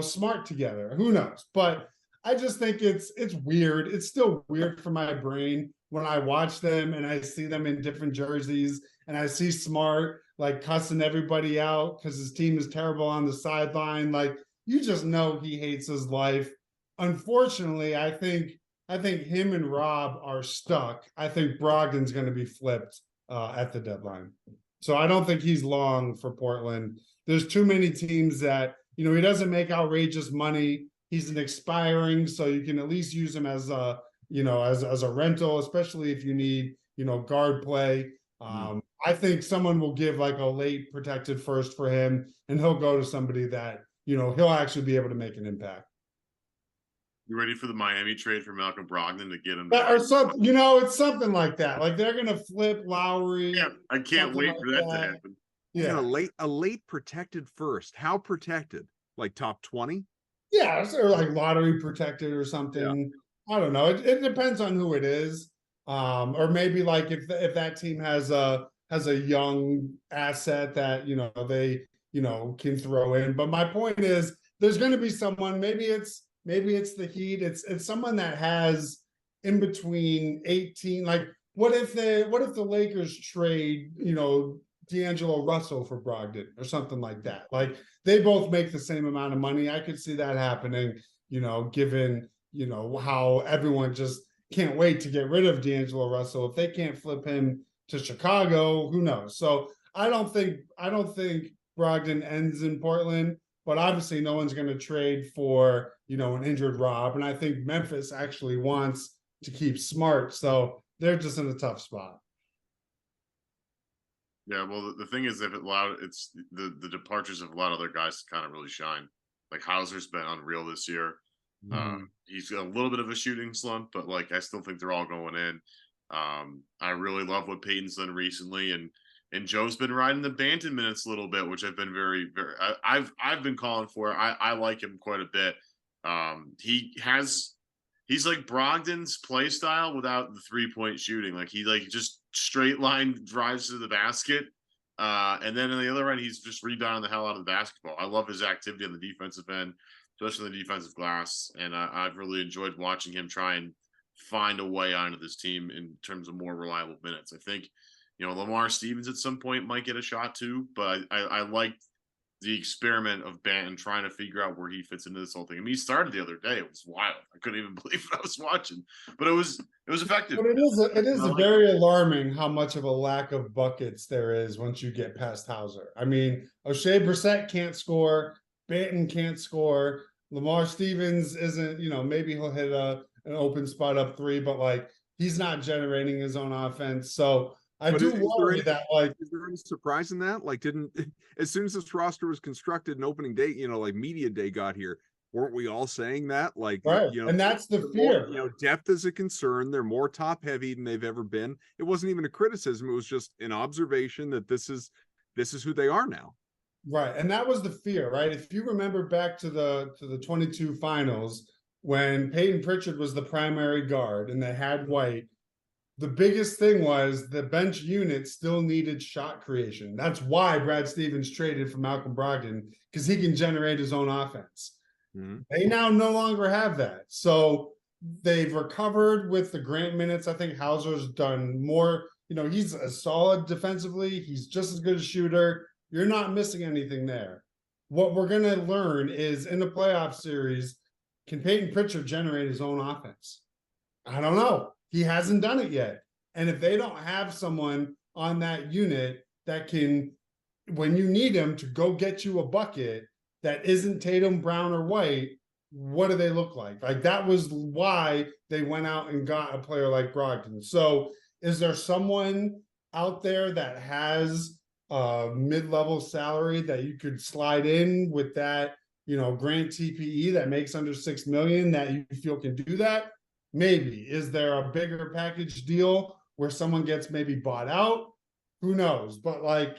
Smart together? Who knows? But I just think it's weird. It's still weird for my brain when I watch them and I see them in different jerseys and I see Smart like cussing everybody out because his team is terrible on the sideline. Like, you just know he hates his life. Unfortunately, I think him and Rob are stuck. I think Brogdon's going to be flipped at the deadline. So I don't think he's long for Portland. There's too many teams that, he doesn't make outrageous money. He's an expiring, so you can at least use him as a, as a rental, especially if you need, guard play. I think someone will give like a late protected first for him, and he'll go to somebody that, he'll actually be able to make an impact. You ready for the Miami trade for Malcolm Brogdon to get him? Or something, it's something like that. Like they're gonna flip Lowry. Yeah, I can't wait for that to happen. Yeah, a late protected first. How protected? Like top 20? Yeah, or like lottery protected or something. Yeah. I don't know. It depends on who it is. Or maybe like if that team has a young asset that they can throw in. But my point is, there's going to be someone. Maybe it's the Heat. It's someone that has in between 18. Like what if the Lakers trade D'Angelo Russell for Brogdon or something like that? Like they both make the same amount of money. I could see that happening. Given how everyone just can't wait to get rid of D'Angelo Russell. If they can't flip him to Chicago, who knows? So I don't think Brogdon ends in Portland, but obviously no one's going to trade for, an injured Rob. And I think Memphis actually wants to keep Smart. So they're just in a tough spot. Yeah, well, the thing is, if it allowed, it's the departures of a lot of other guys to kind of really shine. Like Hauser's been unreal this year. He's got a little bit of a shooting slump, but like I still think they're all going in. I really love what Peyton's done recently, and Joe's been riding the Banton minutes a little bit, which I've been very, very. I've been calling for. I like him quite a bit. He's like Brogdon's play style without the 3-point shooting. Like he just straight line drives to the basket. And then on the other end, he's just rebounding the hell out of the basketball. I love his activity on the defensive end, especially on the defensive glass. And I've really enjoyed watching him try and find a way onto this team in terms of more reliable minutes. I think, Lamar Stevens at some point might get a shot too, but I liked the experiment of Banton trying to figure out where he fits into this whole thing. I mean, he started the other day. It was wild. I couldn't even believe what I was watching, but it was effective. But it is very alarming how much of a lack of buckets there is once you get past Hauser. I mean, O'Shea Brissett can't score. Banton can't score. Lamar Stevens isn't, maybe he'll hit an open spot up three, but like he's not generating his own offense. So I do worry that like, is there any surprise in that? Like, as soon as this roster was constructed and opening day, like media day got here, weren't we all saying that? Like, right. And that's the fear. More, depth is a concern. They're more top heavy than they've ever been. It wasn't even a criticism. It was just an observation that this is who they are now. Right. And that was the fear, right? If you remember back to the 22 finals when Peyton Pritchard was the primary guard and they had White, the biggest thing was the bench unit still needed shot creation. That's why Brad Stevens traded for Malcolm Brogdon, because he can generate his own offense. Mm-hmm. They now no longer have that. So they've recovered with the Grant minutes. I think Hauser's done more. He's a solid defensively. He's just as good a shooter. You're not missing anything there. What we're going to learn is in the playoff series, can Peyton Pritchard generate his own offense? I don't know. He hasn't done it yet. And if they don't have someone on that unit that can, when you need him to go get you a bucket that isn't Tatum, Brown, or White, what do they look like? Like that was why they went out and got a player like Brogdon. So is there someone out there that has a mid-level salary that you could slide in with that, grant TPE that makes under 6 million that you feel can do that? Maybe. Is there a bigger package deal where someone gets maybe bought out? Who knows? But like,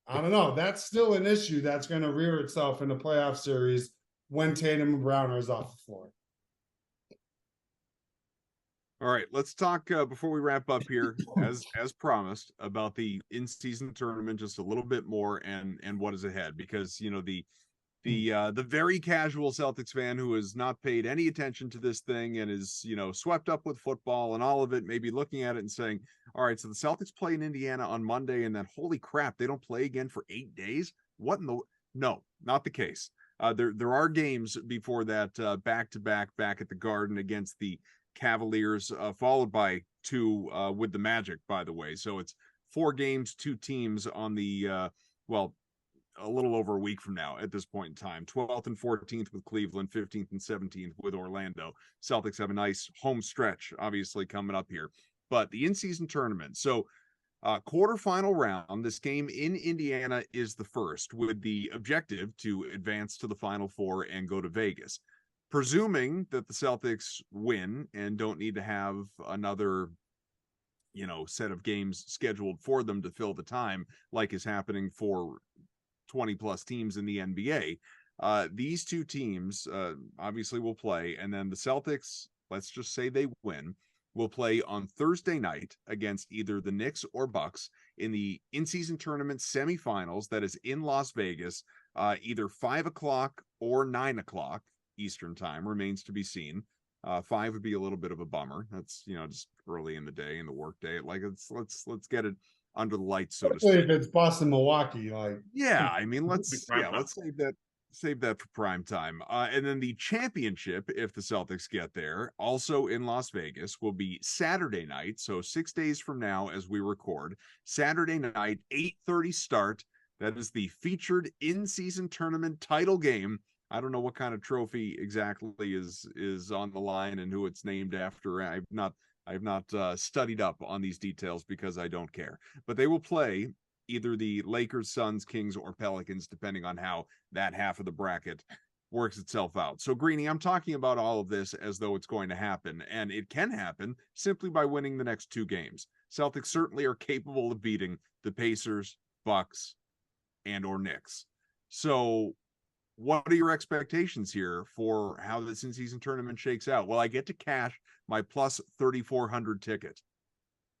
I don't know. That's still an issue that's going to rear itself in the playoff series when Tatum and Brown is off the floor. All right, let's talk before we wrap up here, as promised, about the in-season tournament just a little bit more and what is ahead, because the very casual Celtics fan who has not paid any attention to this thing and is swept up with football and all of it, maybe looking at it and saying, all right, so the Celtics play in Indiana on Monday, and then holy crap, they don't play again for 8 days. What in the? No, not the case. There are games before that, back-to-back back at the Garden against the Cavaliers, followed by 2 with the Magic, by the way. So it's 4 games, 2 teams on the a little over a week from now at this point in time. 12th and 14th with Cleveland, 15th and 17th with Orlando. Celtics have a nice home stretch, obviously, coming up here. But the in-season tournament. So quarterfinal round, this game in Indiana is the first, with the objective to advance to the Final Four and go to Vegas. Presuming that the Celtics win and don't need to have another, set of games scheduled for them to fill the time, like is happening for 20 plus teams in the NBA. These 2 teams obviously will play, and then the Celtics, let's just say they win, will play on Thursday night against either the Knicks or Bucks in the in-season tournament semifinals. That is in Las Vegas, either 5 o'clock or 9 o'clock Eastern time, remains to be seen. 5 would be a little bit of a bummer. That's just early in the day, in the work day. Like let's get it under the lights, so to speak. If it's Boston, Milwaukee, let's save that for prime time. And then the championship, if the Celtics get there, also in Las Vegas, will be Saturday night. So 6 days from now, as we record, Saturday night, 8:30 start. That is the featured in-season tournament title game. I don't know what kind of trophy exactly is on the line and who it's named after. I've not studied up on these details because I don't care. But they will play either the Lakers, Suns, Kings, or Pelicans, depending on how that half of the bracket works itself out. So, Greeny, I'm talking about all of this as though it's going to happen, and it can happen simply by winning the next 2 games. Celtics certainly are capable of beating the Pacers, Bucks, and or Knicks. So, what are your expectations here for how this in-season tournament shakes out? Well, I get to cash my plus 3,400 ticket.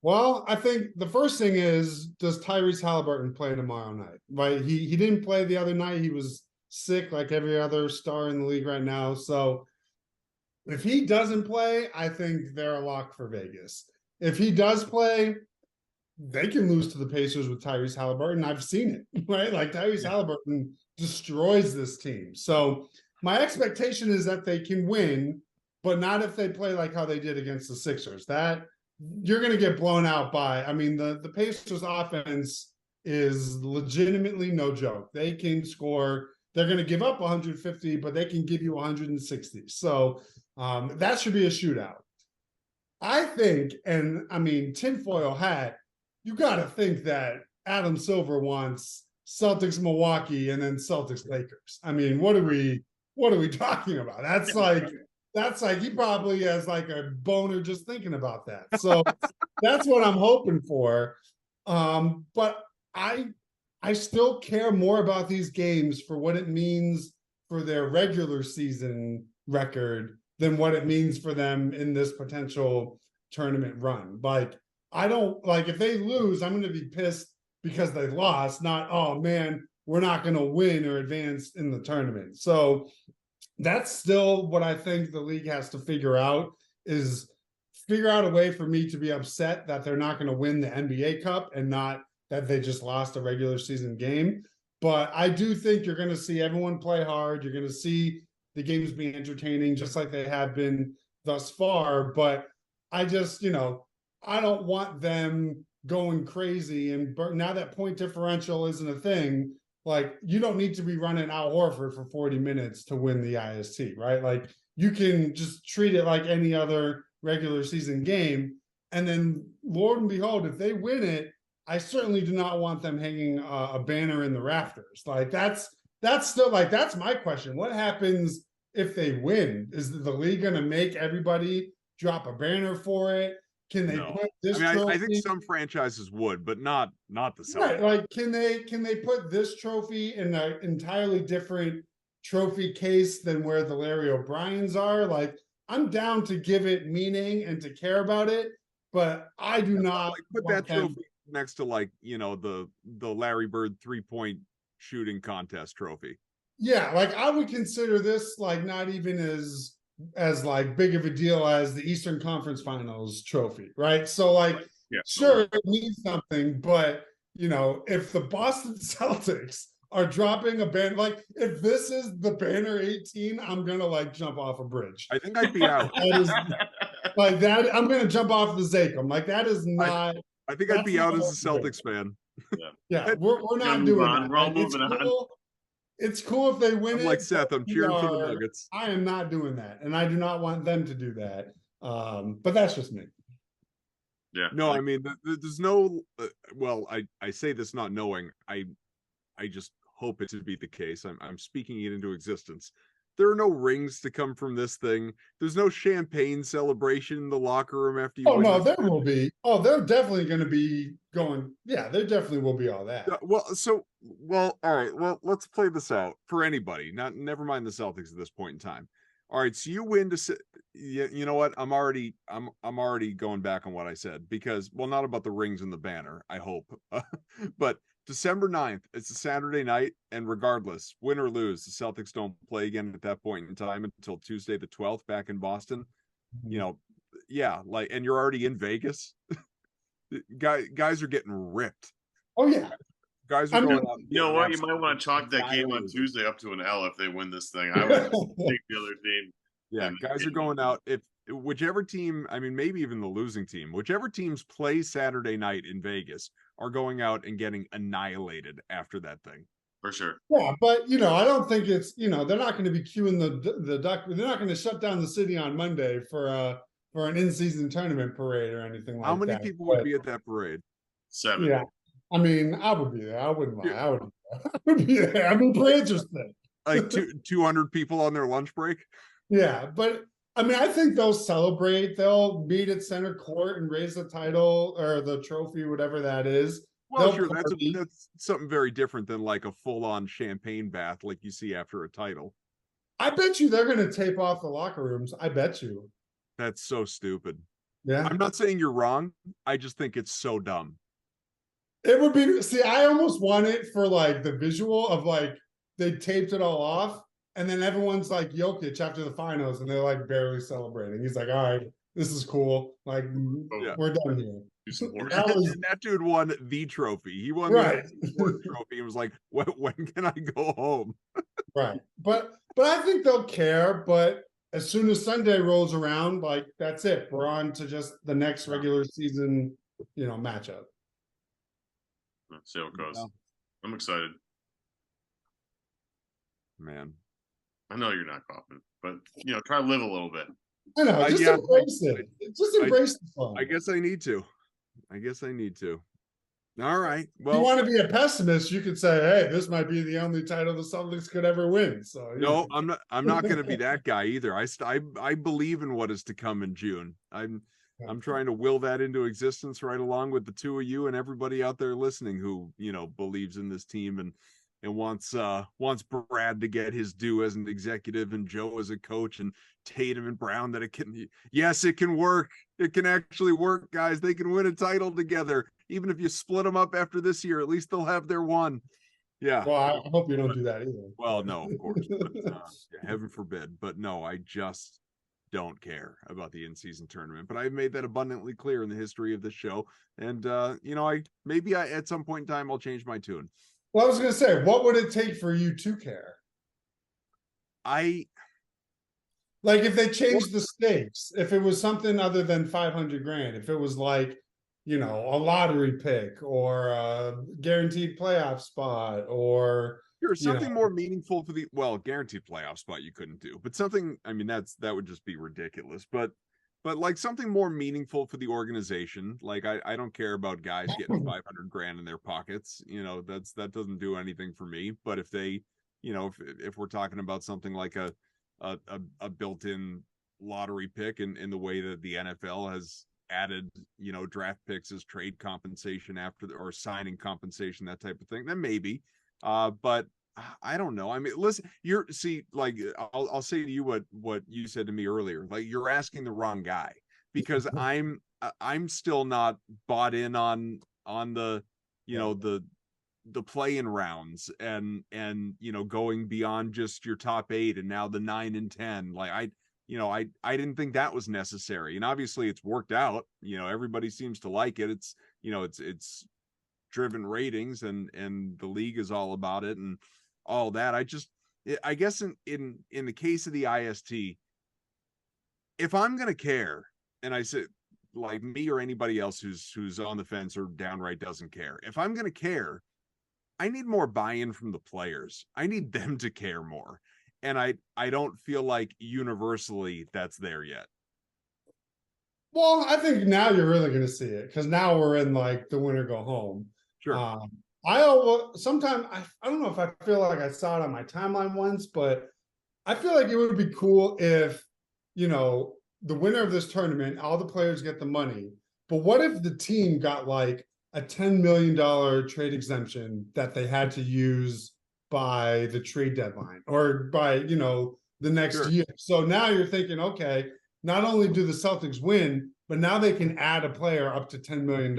Well, I think the first thing is, does Tyrese Halliburton play tomorrow night? Right? He didn't play the other night. He was sick like every other star in the league right now. So if he doesn't play, I think they're a lock for Vegas. If he does play, they can lose to the Pacers with Tyrese Halliburton. I've seen it, right? Like Tyrese Halliburton destroys this team. So my expectation is that they can win, but not if they play like how they did against the Sixers. That you're going to get blown out by. I mean, the Pacers offense is legitimately no joke. They can score. They're going to give up 150, but they can give you 160. So that should be a shootout. I think, and I mean, tinfoil hat, you got to think that Adam Silver wants Celtics Milwaukee and then Celtics Lakers. I mean, what are we talking about? That's like he probably has like a boner just thinking about that. So that's what I'm hoping for. But I still care more about these games for what it means for their regular season record than what it means for them in this potential tournament run. Like, I don't like if they lose, I'm going to be pissed because they lost, not, oh man, we're not going to win or advance in the tournament. So that's still what I think the league has to figure out, is figure out a way for me to be upset that they're not going to win the NBA Cup and not that they just lost a regular season game. But I do think you're going to see everyone play hard. You're going to see the games be entertaining just like they have been thus far. But I just, I don't want them going crazy. And now that point differential isn't a thing, like you don't need to be running Al Horford for 40 minutes to win the IST, right? Like you can just treat it like any other regular season game. And then, Lord and behold, if they win it, I certainly do not want them hanging a banner in the rafters. Like that's still like that's my question. What happens if they win? Is the league going to make everybody drop a banner for it? Can they put this trophy? I think some franchises would, but not the Celtics. Right, like can they put this trophy in an entirely different trophy case than where the Larry O'Briens are? Like I'm down to give it meaning and to care about it, but I do not like put that trophy next to like, you know, the Larry Bird 3-point shooting contest trophy. Yeah, like I would consider this like not even as like big of a deal as the Eastern Conference Finals trophy, right? So like sure it means something, but you know, if the Boston Celtics are dropping a banner, like if this is the banner 18, I'm gonna like jump off a bridge. I think I'd be out. Like that, I'm gonna jump off the Zakem. Like that is not. I think I'd be out as a Celtics fan. Yeah, we're not doing that. We're all moving on. It's cool if they win. I'm like Seth. I'm cheering for the Nuggets. I am not doing that, and I do not want them to do that. But that's just me. Yeah. No, I mean, there's no. Well, I say this not knowing. I just hope it to be the case. I'm speaking it into existence. There are no rings to come from this thing. There's no champagne celebration in the locker room after you. Oh no, there will be. Oh, they're definitely going to be going. Yeah, there definitely will be all that. Well, all right. Well, let's play this out for anybody. Never mind the Celtics at this point in time. All right, so you win to. You know what? I'm already going back on what I said because, well, not about the rings and the banner. I hope, but. December 9th, it's a Saturday night, and regardless, win or lose, the Celtics don't play again at that point in time until Tuesday the 12th back in Boston. You know, yeah, like, and you're already in Vegas. Guys are getting ripped. Oh yeah. Guys are going out. You know what? You might want to chalk that game on Tuesday up to an L if they win this thing. I would take the other team. Yeah, guys are going out. If whichever team, I mean, maybe even the losing team, whichever teams play Saturday night in Vegas are going out and getting annihilated after that thing. For sure. Yeah, but you know, I don't think it's, you know, they're not going to be queuing the duck. They're not going to shut down the city on Monday for an in-season tournament parade or anything like that. How many people would be at that parade? 7. Yeah, I mean, I would be there. I wouldn't lie. I would be there. I mean, parades are sick. Like 200 people on their lunch break. Yeah, but I mean, I think they'll celebrate. They'll meet at center court and raise the title or the trophy, whatever that is. Well, sure, that's something very different than like a full-on champagne bath like you see after a title. I bet you they're going to tape off the locker rooms. I bet you. That's so stupid. Yeah. I'm not saying you're wrong. I just think it's so dumb. It would be, see, I almost want it for like the visual of like they taped it all off. And then everyone's like Jokic after the finals, and they're like barely celebrating. He's like, "All right, this is cool. Like, we're done here." That dude won the trophy. He won the trophy. He was like, "When can I go home?" Right, but I think they'll care. But as soon as Sunday rolls around, like that's it. We're on to just the next regular season, you know, matchup. Let's see how it goes. Yeah. I'm excited, man. I know you're not confident, but you know, try to live a little bit. I know, just embrace it. Just embrace the fun. I guess I need to. All right. Well, if you want to be a pessimist, you could say, "Hey, this might be the only title the Celtics could ever win." So no, I'm not going to be that guy either. I believe in what is to come in June. I'm trying to will that into existence right along with the two of you and everybody out there listening who, you know, believes in this team and wants Brad to get his due as an executive and Joe as a coach and Tatum and Brown that it can work. It can actually work, guys. They can win a title together. Even if you split them up after this year, at least they'll have their one. Yeah. Well, I hope you don't do that either. Well, no, of course. But, heaven forbid. But no, I just don't care about the in-season tournament. But I've made that abundantly clear in the history of the show. And, you know, maybe at some point in time, I'll change my tune. Well, I was going to say, what would it take for you to care? Like if they changed the stakes, if it was something other than $500,000, if it was like a lottery pick or a guaranteed playoff spot or, Sure, you know, something more meaningful for the guaranteed playoff spot you couldn't do, but something, I mean, that would just be ridiculous. But like something more meaningful for the organization. Like I don't care about guys getting 500 grand in their pockets. That doesn't do anything for me. But if they, if we're talking about something like a built-in lottery pick in the way that the NFL has added, draft picks as trade compensation or signing compensation, that type of thing, then maybe. But I don't know. I mean, listen, I'll say to you what you said to me earlier. Like, you're asking the wrong guy, because I'm still not bought in on the, the play-in rounds and going beyond just your top 8 and now the 9 and 10. Like, I didn't think that was necessary. And obviously it's worked out. Everybody seems to like it. It's, it's driven ratings, and the league is all about it and all that. I guess in the case of the IST, if I'm going to care, and I said, like, me or anybody else who's on the fence or downright doesn't care, if I'm going to care, I need more buy-in from the players. I need them to care more. And I don't feel like universally that's there yet. Well, I think now you're really going to see it, because now we're in like the winner go home. Sure. Sometimes I don't know if I feel like I saw it on my timeline once, but I feel like it would be cool if, the winner of this tournament, all the players get the money. But what if the team got like a $10 million trade exemption that they had to use by the trade deadline or by, the next year? So now you're thinking, okay, not only do the Celtics win, but now they can add a player up to $10 million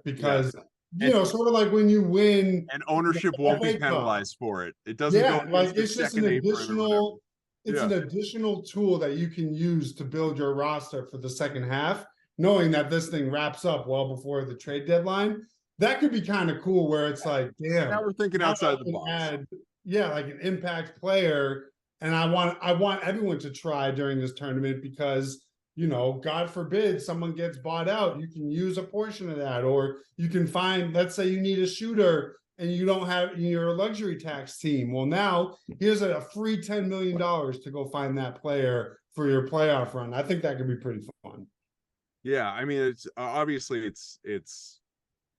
because sort of like when you win, and ownership won't be penalized for it. It doesn't go like it's just an additional, an additional tool that you can use to build your roster for the second half, knowing that this thing wraps up well before the trade deadline. That could be kind of cool, where it's like, damn, now we're thinking outside the box. Like an impact player. And I want everyone to try during this tournament, because, God forbid someone gets bought out, you can use a portion of that. Or you can find, let's say you need a shooter and you don't have your luxury tax team. Well, now here's a free $10 million to go find that player for your playoff run. I think that could be pretty fun. Yeah, I mean, it's obviously it's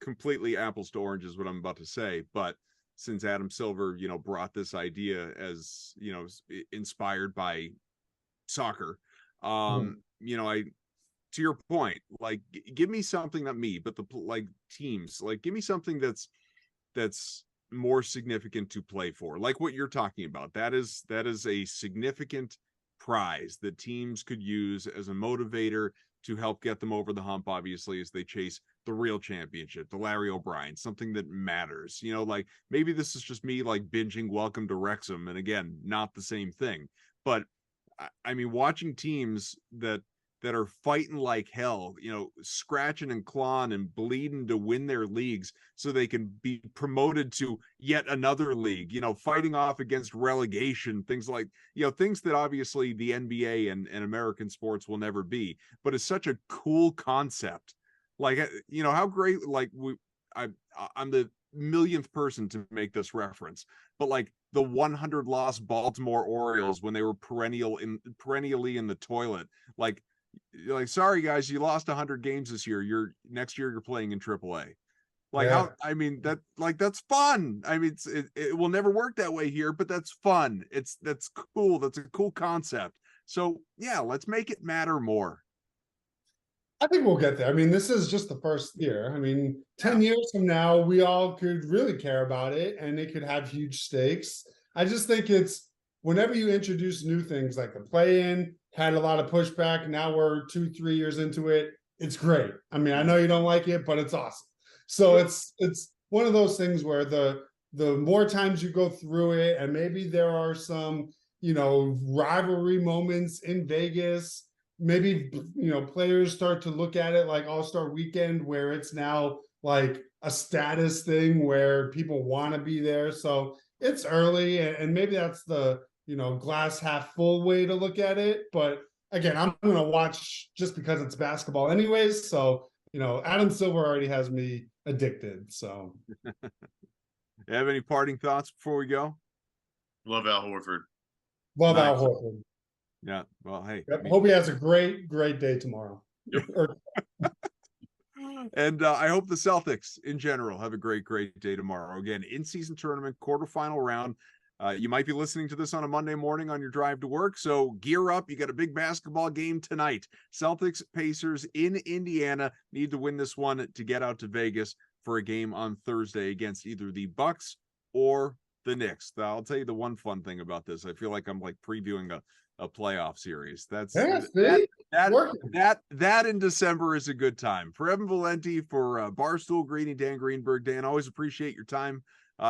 completely apples to oranges what I'm about to say, but since Adam Silver, brought this idea as, inspired by soccer, to your point, like, give me something, not me, but teams, like, give me something that's more significant to play for, like what you're talking about. That is a significant prize that teams could use as a motivator to help get them over the hump, obviously, as they chase the real championship, the Larry O'Brien, something that matters. Like, maybe this is just me like binging Welcome to Wrexham, and again, not the same thing. But I mean, watching teams that are fighting like hell, scratching and clawing and bleeding to win their leagues so they can be promoted to yet another league, fighting off against relegation, things like, things that obviously the NBA and American sports will never be, but it's such a cool concept. Like, how great, like, I'm the millionth person to make this reference, but like the 100 loss Baltimore Orioles when they were perennially in the toilet, like, sorry guys, you lost 100 games this year. Next year you're playing in AAA. Like, how, I mean, that's fun. I mean, it will never work that way here, but that's fun. That's cool. That's a cool concept. So yeah, let's make it matter more. I think we'll get there. I mean, this is just the first year. I mean, 10 years from now, we all could really care about it, and it could have huge stakes. I just think it's, whenever you introduce new things like the play-in, had a lot of pushback. Now we're 2-3 years into it. It's great. I mean, I know you don't like it, but it's awesome. So it's one of those things where the more times you go through it, and maybe there are some, rivalry moments in Vegas, maybe, players start to look at it like All-Star Weekend, where it's now like a status thing where people want to be there. So it's early, and maybe that's the, glass half full way to look at it. But again, I'm going to watch just because it's basketball anyways. So Adam Silver already has me addicted. So, Have any parting thoughts before we go? Love Al Horford. love Nice. Al Horford. Yeah. Well, hey. Yep. Hope he has a great day tomorrow. And I hope the Celtics in general have a great day tomorrow. Again, in-season tournament, quarterfinal round. You might be listening to this on a Monday morning on your drive to work, so gear up. You got a big basketball game tonight. Celtics, Pacers in Indiana need to win this one to get out to Vegas for a game on Thursday against either the Bucks or the Knicks. I'll tell you the one fun thing about this. I feel like I'm like previewing a playoff series. That's that in December is a good time. For Evan Valenti, for Barstool Greeny, Dan Greenberg, Dan, always appreciate your time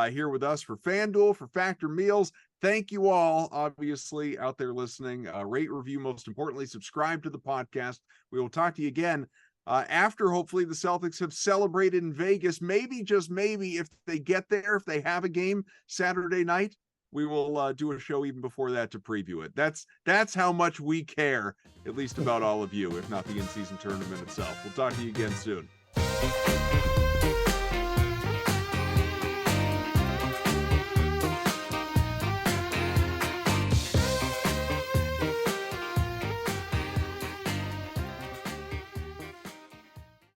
here with us. For FanDuel, for Factor Meals, thank you all, obviously, out there listening. Rate, review, most importantly, subscribe to the podcast. We will talk to you again after, hopefully, the Celtics have celebrated in Vegas. Maybe, just maybe, if they get there, if they have a game Saturday night, we will do a show even before that to preview it. That's how much we care, at least about all of you, if not the in-season tournament itself. We'll talk to you again soon.